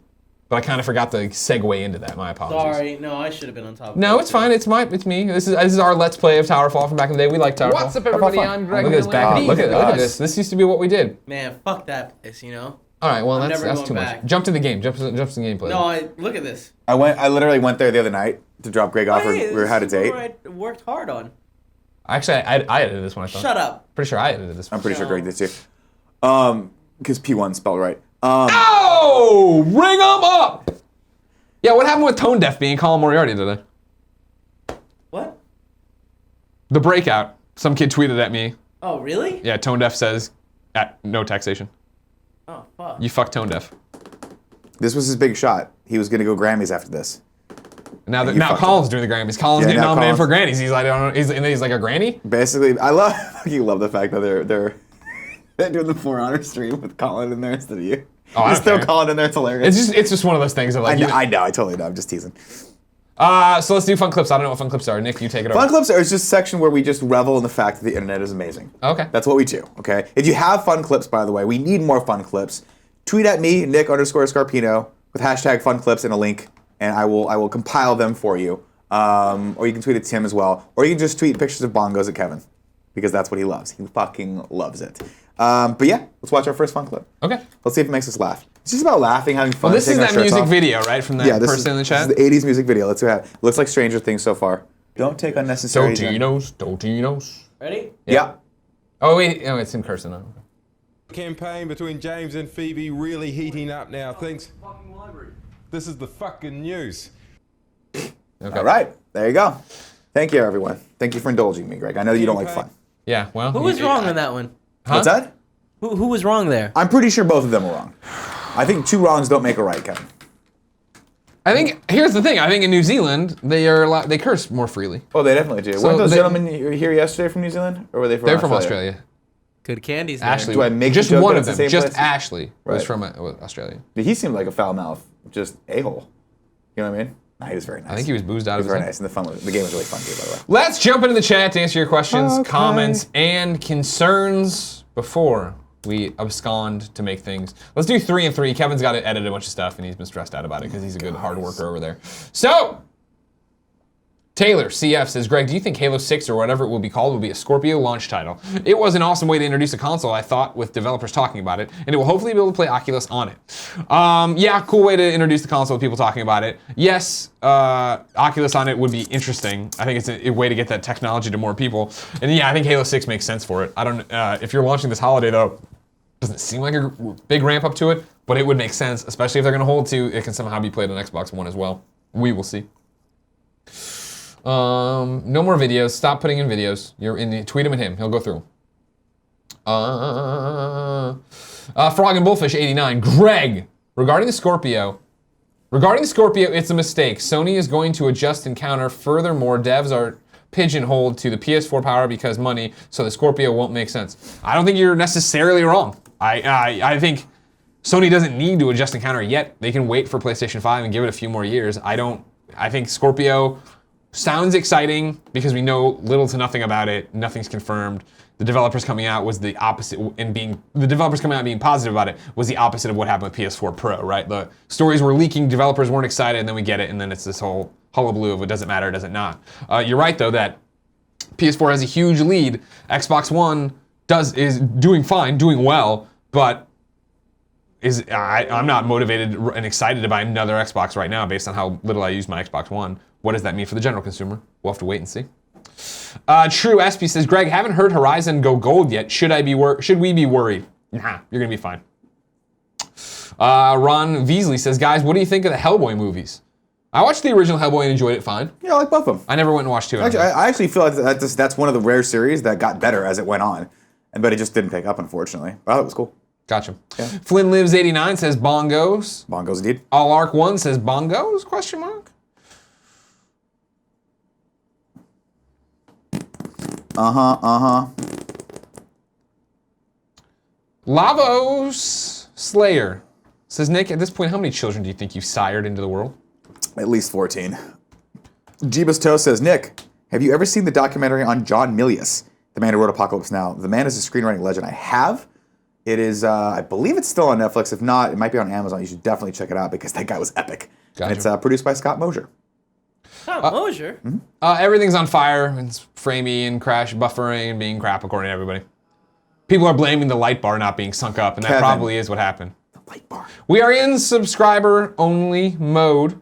Speaker 1: but I kind of forgot to segue into that. My apologies.
Speaker 3: Sorry, no, I should have been on top of it.
Speaker 1: No, it's fine. It's me. This is our Let's Play of Towerfall from back in the day. We like Towerfall.
Speaker 21: What's up, everybody? I'm Greg.
Speaker 1: Look at this back. Look at this. This used to be what we did.
Speaker 3: Man, fuck that place, you know?
Speaker 1: All right, well,
Speaker 3: I'm
Speaker 1: that's
Speaker 3: never
Speaker 1: too
Speaker 3: going
Speaker 1: much.
Speaker 3: back.
Speaker 1: Jump to the game. Jump to the gameplay.
Speaker 3: No, look at this.
Speaker 2: I literally went there the other night to drop Greg off. We had a date.
Speaker 3: I worked hard on.
Speaker 1: Actually, I edited this one, I thought.
Speaker 3: Shut up.
Speaker 1: Pretty sure I edited this one.
Speaker 2: I'm pretty sure Greg did too. Because P1 spelled right.
Speaker 1: Oh! Ring 'em up! Yeah, what happened with Tone Deaf being Colin Moriarty today?
Speaker 3: What?
Speaker 1: The breakout. Some kid tweeted at me.
Speaker 3: Oh, really?
Speaker 1: Yeah, Tone Deaf says, no taxation.
Speaker 3: Oh, fuck.
Speaker 1: You fuck Tone Deaf.
Speaker 2: This was his big shot. He was going to go Grammys after this.
Speaker 1: Now Colin's doing the Grammys. Colin's getting nominated for Grannies. He's like, he's like a granny?
Speaker 2: Basically, I love the fact that they're doing the For Honor stream with Colin in there instead of you.
Speaker 1: Oh, I
Speaker 2: just throw Colin in there. It's hilarious.
Speaker 1: It's just one of those things of like.
Speaker 2: I know. I totally know. I'm just teasing.
Speaker 1: So let's do fun clips. I don't know what fun clips are. Nick, you take it over.
Speaker 2: Fun clips are just a section where we just revel in the fact that the internet is amazing.
Speaker 1: Okay.
Speaker 2: That's what we do. Okay. If you have fun clips, by the way, we need more fun clips. Tweet at me, Nick_Scarpino, with hashtag fun clips and a link, and I will compile them for you. Or you can tweet at Tim as well, or you can just tweet pictures of bongos at Kevin, because that's what he loves. He fucking loves it. But yeah, let's watch our first fun clip.
Speaker 1: Okay.
Speaker 2: Let's see if it makes us laugh. It's just about laughing, having fun.
Speaker 1: Well, this is
Speaker 2: taking our
Speaker 1: that
Speaker 2: shirts
Speaker 1: music
Speaker 2: off.
Speaker 1: video, right? From that person in the chat?
Speaker 2: This is the 80s music video. Let's see what happens. Looks like Stranger Things so far. Don't take unnecessary...
Speaker 1: Totinos.
Speaker 3: Ready?
Speaker 2: Yeah.
Speaker 1: Oh, wait. No, it's in person now.
Speaker 22: Campaign between James and Phoebe really heating up now. Thanks. This is the fucking news.
Speaker 1: Okay.
Speaker 2: All right. There you go. Thank you, everyone. Thank you for indulging me, Greg. I know you don't like fun.
Speaker 1: Yeah, well...
Speaker 3: Who was wrong on that one?
Speaker 1: Huh?
Speaker 2: What's that?
Speaker 3: Who was wrong there?
Speaker 2: I'm pretty sure both of them were wrong. I think 2 wrongs don't make a right, Kevin.
Speaker 1: I think, here's the thing. I think in New Zealand, they curse more freely.
Speaker 2: Oh, they definitely do.
Speaker 1: So
Speaker 2: Weren't those gentlemen here yesterday from New Zealand? Or were they from
Speaker 1: They're
Speaker 2: Australia?
Speaker 1: from Australia.
Speaker 3: Good candies there.
Speaker 1: Ashley,
Speaker 2: Do I make
Speaker 1: just
Speaker 2: the joke
Speaker 1: one
Speaker 2: that
Speaker 1: of
Speaker 2: it's
Speaker 1: them.
Speaker 2: the same
Speaker 1: Just
Speaker 2: place?
Speaker 1: Ashley was
Speaker 2: Right.
Speaker 1: from Australia.
Speaker 2: He seemed like a foul mouth, just a-hole. You know what I mean? Nah, he was very nice.
Speaker 1: I think he was boozed out
Speaker 2: He
Speaker 1: of
Speaker 2: was
Speaker 1: his
Speaker 2: very
Speaker 1: head.
Speaker 2: nice, and the game was really fun too, by the way.
Speaker 1: Let's jump into the chat to answer your questions,
Speaker 2: Okay.
Speaker 1: comments, and concerns before we abscond to make things. Let's do 3 and 3. Kevin's got to edit a bunch of stuff, and he's been stressed out about it because he's a good hard worker over there. So, Taylor CF says, Greg, do you think Halo 6 or whatever it will be called will be a Scorpio launch title? It was an awesome way to introduce a console, I thought, with developers talking about it, and it will hopefully be able to play Oculus on it. Yeah, cool way to introduce the console with people talking about it. Yes, Oculus on it would be interesting. I think it's a way to get that technology to more people. And yeah, I think Halo 6 makes sense for it. I don't. If you're launching this holiday, though, doesn't seem like a big ramp up to it, but it would make sense, especially if they're going to hold to it can somehow be played on Xbox One as well. We will see. No more videos. Stop putting in videos. Tweet him at him. He'll go through. Frog and Bullfish 89. Greg, regarding the Scorpio, it's a mistake. Sony is going to adjust and counter. Furthermore, devs are pigeonholed to the PS4 power because money, so the Scorpio won't make sense. I don't think you're necessarily wrong. I think Sony doesn't need to adjust and counter yet. They can wait for PlayStation 5 and give it a few more years. I think Scorpio sounds exciting because we know little to nothing about it. Nothing's confirmed. The developers coming out was the opposite, and being positive about it was the opposite of what happened with PS4 Pro, right? The stories were leaking, developers weren't excited, and then we get it, and then it's this whole hullabaloo of it doesn't matter, does it not. You're right though that PS4 has a huge lead. Xbox One is doing fine, doing well, but I'm not motivated and excited to buy another Xbox right now based on how little I use my Xbox One. What does that mean for the general consumer? We'll have to wait and see. True SP says, Greg, haven't heard Horizon go gold yet. Should we be worried? Nah, you're gonna be fine. Ron Veasley says, guys, what do you think of the Hellboy movies? I watched the original Hellboy and enjoyed it fine.
Speaker 2: Yeah, I like both of them.
Speaker 1: I never went and watched two.
Speaker 2: Actually, I actually feel like that's one of the rare series that got better as it went on, but it just didn't pick up, unfortunately. But I thought it was cool.
Speaker 1: Gotcha.
Speaker 2: Yeah.
Speaker 1: Flynn Lives 89 says bongos.
Speaker 2: Bongos indeed.
Speaker 1: All Arc 1 says bongos? Question mark. Lavos Slayer says, Nick, at this point, how many children do you think you sired into the world?
Speaker 2: At least 14. Jeebus Toe says, Nick, have you ever seen the documentary on John Milius, the man who wrote Apocalypse Now? The man is a screenwriting legend. I have. It is, I believe it's still on Netflix. If not, it might be on Amazon. You should definitely check it out because that guy was epic.
Speaker 1: Gotcha.
Speaker 2: And it's produced by Scott Mosier.
Speaker 3: Scott Mosier?
Speaker 1: Everything's on fire. It's framey and crash buffering and being crap according to everybody. People are blaming the light bar not being sunk up, and that probably is what happened.
Speaker 2: The light bar.
Speaker 1: We are in subscriber-only mode.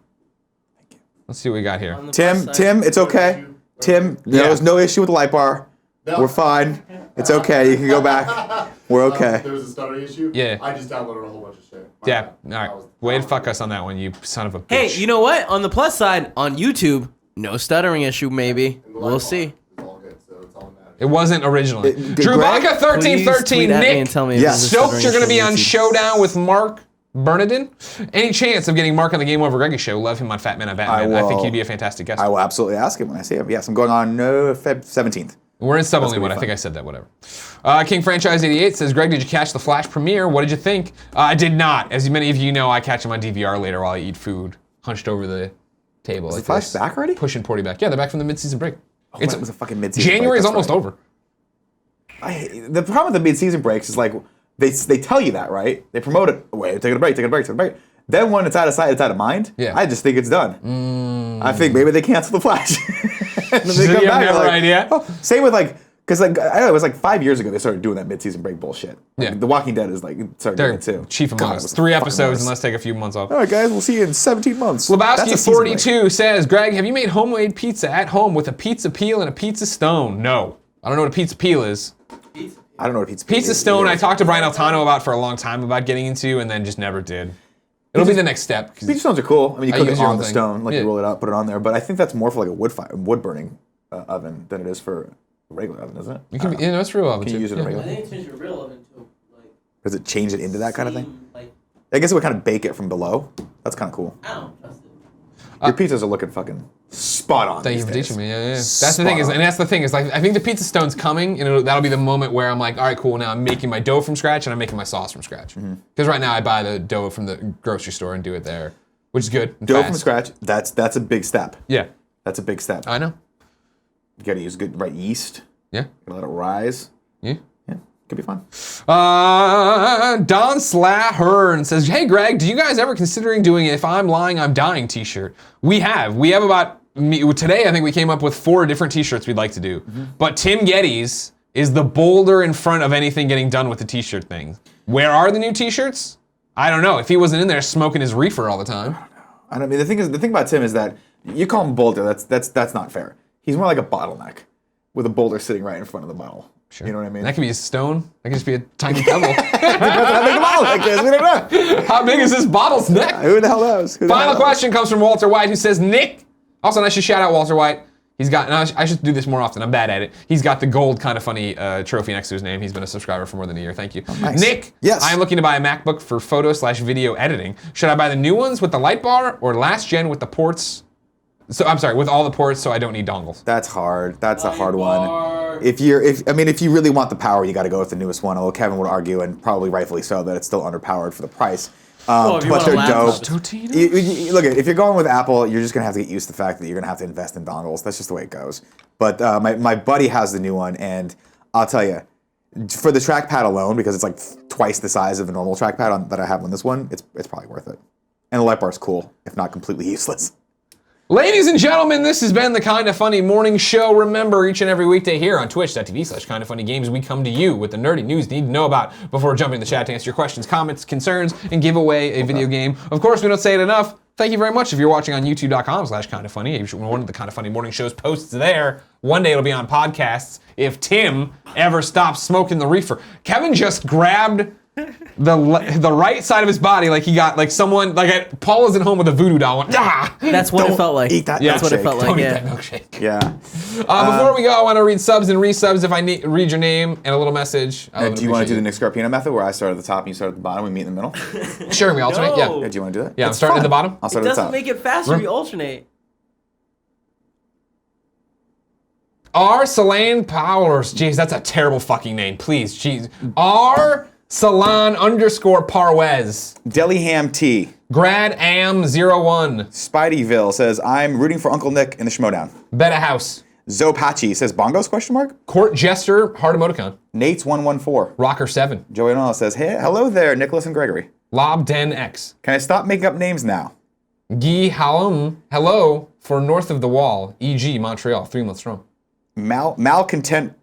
Speaker 1: Thank you. Let's see what we got here.
Speaker 2: Tim, it's okay. Tim, there was no issue with the light bar. No. We're fine. It's okay. You can go back. We're okay.
Speaker 4: There was a stuttering issue?
Speaker 1: Yeah.
Speaker 4: I just downloaded a whole bunch of shit.
Speaker 1: Yeah. All right. Way to fuck us on that one, you son of a bitch.
Speaker 3: Hey, you know what? On the plus side, on YouTube, no stuttering issue, maybe. We'll see.
Speaker 1: It wasn't originally. Drewbaka1313, Nick, stoked you're going to be on Showdown with Mark Bernardin. Any chance of getting Mark on the Game Over Greggy show? Love him on Fat Man on Batman. I think he'd be a fantastic guest.
Speaker 2: I will absolutely ask him when I see him. Yes, I'm going on Feb 17th.
Speaker 1: We're in sub-only mode. I think I said that, whatever. King Franchise 88 says, Greg, did you catch the Flash premiere? What did you think? I did not. As many of you know, I catch them on DVR later while I eat food, hunched over the table.
Speaker 2: Is the Flash back already?
Speaker 1: Pushing Porty back. Yeah, they're back from the mid-season break.
Speaker 2: Oh, it was a fucking mid-season break.
Speaker 1: January is almost over.
Speaker 2: The problem with the mid-season breaks is like, they tell you that, right? They promote it. Wait, take a break. Then when it's out of sight, it's out of mind.
Speaker 1: Yeah.
Speaker 2: I just think it's done. I think maybe they cancel the Flash. And then they come
Speaker 1: You have
Speaker 2: back.
Speaker 1: never
Speaker 2: Like,
Speaker 1: idea.
Speaker 2: oh, same with like, because like I don't know, it was like 5 years ago they started doing that mid-season break bullshit. Like,
Speaker 1: Yeah.
Speaker 2: The Walking Dead is like started doing it too.
Speaker 1: Chief among
Speaker 2: God, it
Speaker 1: us.
Speaker 2: was
Speaker 1: 3
Speaker 2: fucking
Speaker 1: episodes
Speaker 2: worse.
Speaker 1: and let's take a few months off.
Speaker 2: All right, guys, we'll see you in 17 months. That's a season break.
Speaker 1: Slabowski42 says, Greg, have you made homemade pizza at home with a pizza peel and a pizza stone? No. I don't know what a pizza peel is.
Speaker 2: I don't know what pizza peel
Speaker 1: Pizza
Speaker 2: is
Speaker 1: stone,
Speaker 2: either.
Speaker 1: I talked to Brian Altano about for a long time about getting into and then just never did. It'll be the next step.
Speaker 2: Pizza stones are cool. I mean, you cook it on the
Speaker 1: thing.
Speaker 2: stone, like
Speaker 1: Yeah.
Speaker 2: you roll it up, put it on there. But I think that's more for like a wood burning oven than it is for a regular oven, isn't it?
Speaker 1: You can, you know, it's real oven
Speaker 2: Can
Speaker 1: too.
Speaker 2: you use it in a
Speaker 1: Yeah.
Speaker 2: regular?
Speaker 3: it's your real oven too.
Speaker 2: Does it change it into that kind of thing? I guess it would kind of bake it from below. That's kind of cool.
Speaker 3: I don't trust it.
Speaker 2: Your pizzas are looking fucking spot on.
Speaker 1: Thank you
Speaker 2: these
Speaker 1: for
Speaker 2: days.
Speaker 1: teaching me. Yeah. That's the thing is, and that's the thing is, like, I think the pizza stone's coming, and that'll be the moment where I'm like, all right, cool. Now I'm making my dough from scratch, and I'm making my sauce from scratch. Because right now I buy the dough from the grocery store and do it there, which is good. and
Speaker 2: Dough
Speaker 1: fast.
Speaker 2: from scratch. That's a big step.
Speaker 1: Yeah,
Speaker 2: That's a big step.
Speaker 1: I know.
Speaker 2: You gotta use good right yeast.
Speaker 1: Yeah.
Speaker 2: Gotta let it rise.
Speaker 1: Yeah.
Speaker 2: Yeah. Could be fun.
Speaker 1: Don Slahern says, hey Greg, do you guys ever considering doing If I'm Lying, I'm Dying t-shirt? We have about, today I think we came up with 4 different t-shirts we'd like to do. But Tim Gettys is the boulder in front of anything getting done with the t-shirt thing. Where are the new t-shirts? I don't know. If he wasn't in there smoking his reefer all the time.
Speaker 2: I mean, the thing about Tim is that you call him boulder. That's not fair. He's more like a bottleneck with a boulder sitting right in front of the bottle.
Speaker 1: Sure.
Speaker 2: You know what I mean?
Speaker 1: That could be a stone. That could just be a tiny pebble.
Speaker 2: How big a bottleneck is? We don't know.
Speaker 1: How big is this bottle's neck?
Speaker 2: Who the hell knows?
Speaker 1: Final question comes from Walter White, who says, Nick, also nice to shout out Walter White. He's got, and I should do this more often, I'm bad at it. He's got the gold Kinda Funny trophy next to his name. He's been a subscriber for more than a year, thank you.
Speaker 2: Oh, nice.
Speaker 1: Nick,
Speaker 2: yes.
Speaker 1: I am looking to buy a MacBook for photo/video editing. Should I buy the new ones with the light bar or last gen with the ports? So I'm sorry, with all the ports so I don't need dongles.
Speaker 2: That's hard. That's a hard one. If you really want the power, you got to go with the newest one. Although Kevin would argue, and probably rightfully so, that it's still underpowered for the price. But they're dope. Look, if you're going with Apple, you're just gonna have to get used to the fact that you're gonna have to invest in dongles. That's just the way it goes. But my buddy has the new one, and I'll tell you, for the trackpad alone, because it's like twice the size of the normal trackpad that I have on this one, it's probably worth it. And the light bar's cool, if not completely useless.
Speaker 1: Ladies and gentlemen, this has been the Kinda Funny Morning Show. Remember, each and every weekday here on twitch.tv/kindafunnygames, we come to you with the nerdy news you need to know about before jumping in the chat to answer your questions, comments, concerns, and give away a video game. Of course, we don't say it enough. Thank you very much if you're watching on youtube.com/kindafunny. One of the Kinda Funny Morning Show's posts there. One day it'll be on podcasts if Tim ever stops smoking the reefer. Kevin just grabbed the right side of his body like he got like someone like Paul isn't home with a voodoo doll. Went,
Speaker 3: That's what it felt like.
Speaker 2: Eat that
Speaker 3: That's what it
Speaker 2: milkshake.
Speaker 3: felt like.
Speaker 1: Don't eat
Speaker 3: Yeah.
Speaker 1: that milkshake.
Speaker 2: Yeah.
Speaker 1: Before we go, I want to read subs and resubs if I read your name and a little message.
Speaker 2: Do you want to do the Nick Scarpino method where I start at the top and you start at the bottom, we meet in the middle?
Speaker 1: Sure, we alternate.
Speaker 3: No.
Speaker 1: Yeah.
Speaker 2: Do you want to do that?
Speaker 1: Yeah, I'm
Speaker 2: It's
Speaker 1: starting
Speaker 2: fun.
Speaker 1: at the bottom.
Speaker 2: I'll
Speaker 3: It
Speaker 2: start at the
Speaker 3: doesn't
Speaker 2: top.
Speaker 3: make it faster. We alternate.
Speaker 1: R. Salane Powers. Jeez, that's a terrible fucking name. Please, jeez. R. Salon _ Parwez.
Speaker 2: Deliham T.
Speaker 1: Grad Am 01.
Speaker 2: Spideyville says, I'm rooting for Uncle Nick in the Schmodown.
Speaker 1: Beta House.
Speaker 2: Zopachi says, Bongos, question mark?
Speaker 1: Court Jester, Heart Emoticon.
Speaker 2: Nate's 114.
Speaker 1: Rocker 7.
Speaker 2: Joey Noel says, hey, hello there, Nicholas and Gregory.
Speaker 1: Lob Den X.
Speaker 2: Can I stop making up names now?
Speaker 1: Guy Halum, hello for North of the Wall, e.g. Montreal, 3 months strong.
Speaker 2: Malcontent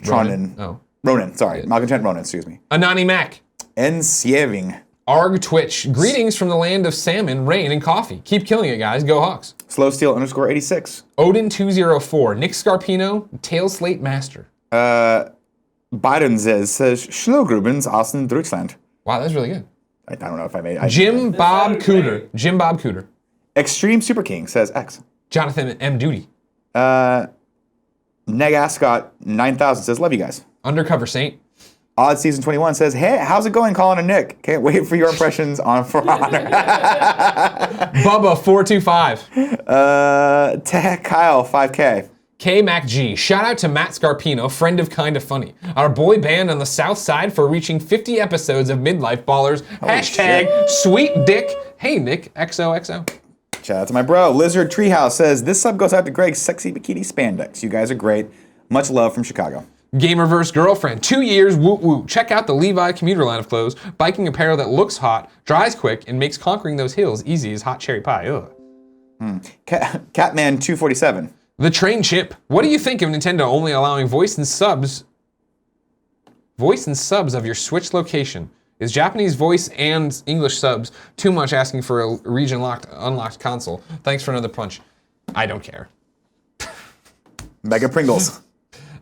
Speaker 2: Tronin. Ronan, sorry. Malcontent Ronan, excuse me.
Speaker 1: Anani Mac.
Speaker 2: Ensieving.
Speaker 1: Arg Twitch. Greetings from the land of salmon, rain, and coffee. Keep killing it, guys. Go Hawks.
Speaker 2: Slow Steel _ 86.
Speaker 1: Odin 204. Nick Scarpino. Tail Slate Master.
Speaker 2: Biden says, Schlogrubens Austin Deutschland.
Speaker 1: Wow, that's really good.
Speaker 2: I don't know if I made
Speaker 1: Jim Bob Cooter. Jim Bob Cooter.
Speaker 2: Extreme Super King says X.
Speaker 1: Jonathan M. Duty.
Speaker 2: Neg Ascot 9000 says, love you guys.
Speaker 1: Undercover Saint.
Speaker 2: Odd Season 21 says, hey, how's it going, Colin and Nick? Can't wait for your impressions on For Honor.
Speaker 1: Bubba 425.
Speaker 2: Tech Kyle 5K.
Speaker 1: K Mac G. Shout out to Matt Scarpino, friend of Kinda Funny. Our boy band on the South Side for reaching 50 episodes of Midlife Ballers. Hashtag Sweet Dick. Hey Nick, XOXO.
Speaker 2: Shout out to my bro. Lizard Treehouse says, this sub goes out to Greg's sexy bikini spandex. You guys are great. Much love from Chicago.
Speaker 1: Gamerverse Girlfriend, 2 years, woo woo. Check out the Levi commuter line of clothes, biking apparel that looks hot, dries quick, and makes conquering those hills easy as hot cherry pie. Ugh.
Speaker 2: Catman 247.
Speaker 1: The Train Chip. What do you think of Nintendo only allowing voice and subs of your Switch location? Is Japanese voice and English subs too much asking for a unlocked console? Thanks for another punch. I don't care.
Speaker 2: Mega Pringles.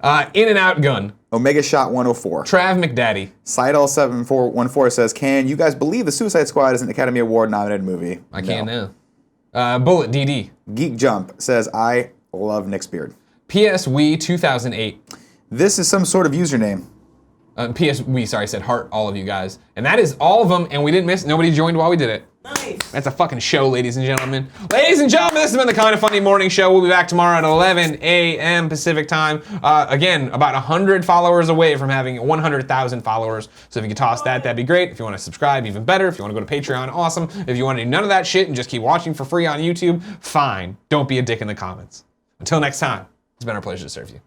Speaker 1: In and Out Gun.
Speaker 2: Omega Shot 104.
Speaker 1: Trav McDaddy.
Speaker 2: Seidel7414 says, can you guys believe the Suicide Squad is an Academy Award nominated movie?
Speaker 1: I can now. Bullet DD.
Speaker 2: Geek Jump says, I love Nick's beard.
Speaker 1: PS Wii 2008.
Speaker 2: This is some sort of username.
Speaker 1: PS Wii, sorry, I said heart all of you guys. And that is all of them, and we didn't miss, nobody joined while we did it.
Speaker 3: Nice.
Speaker 1: That's a fucking show, ladies and gentlemen. Ladies and gentlemen, this has been the Kinda Funny Morning Show. We'll be back tomorrow at 11 a.m. Pacific time. Again, about 100 followers away from having 100,000 followers. So if you could toss that, that'd be great. If you want to subscribe, even better. If you want to go to Patreon, awesome. If you want to do none of that shit and just keep watching for free on YouTube, fine. Don't be a dick in the comments. Until next time, it's been our pleasure to serve you.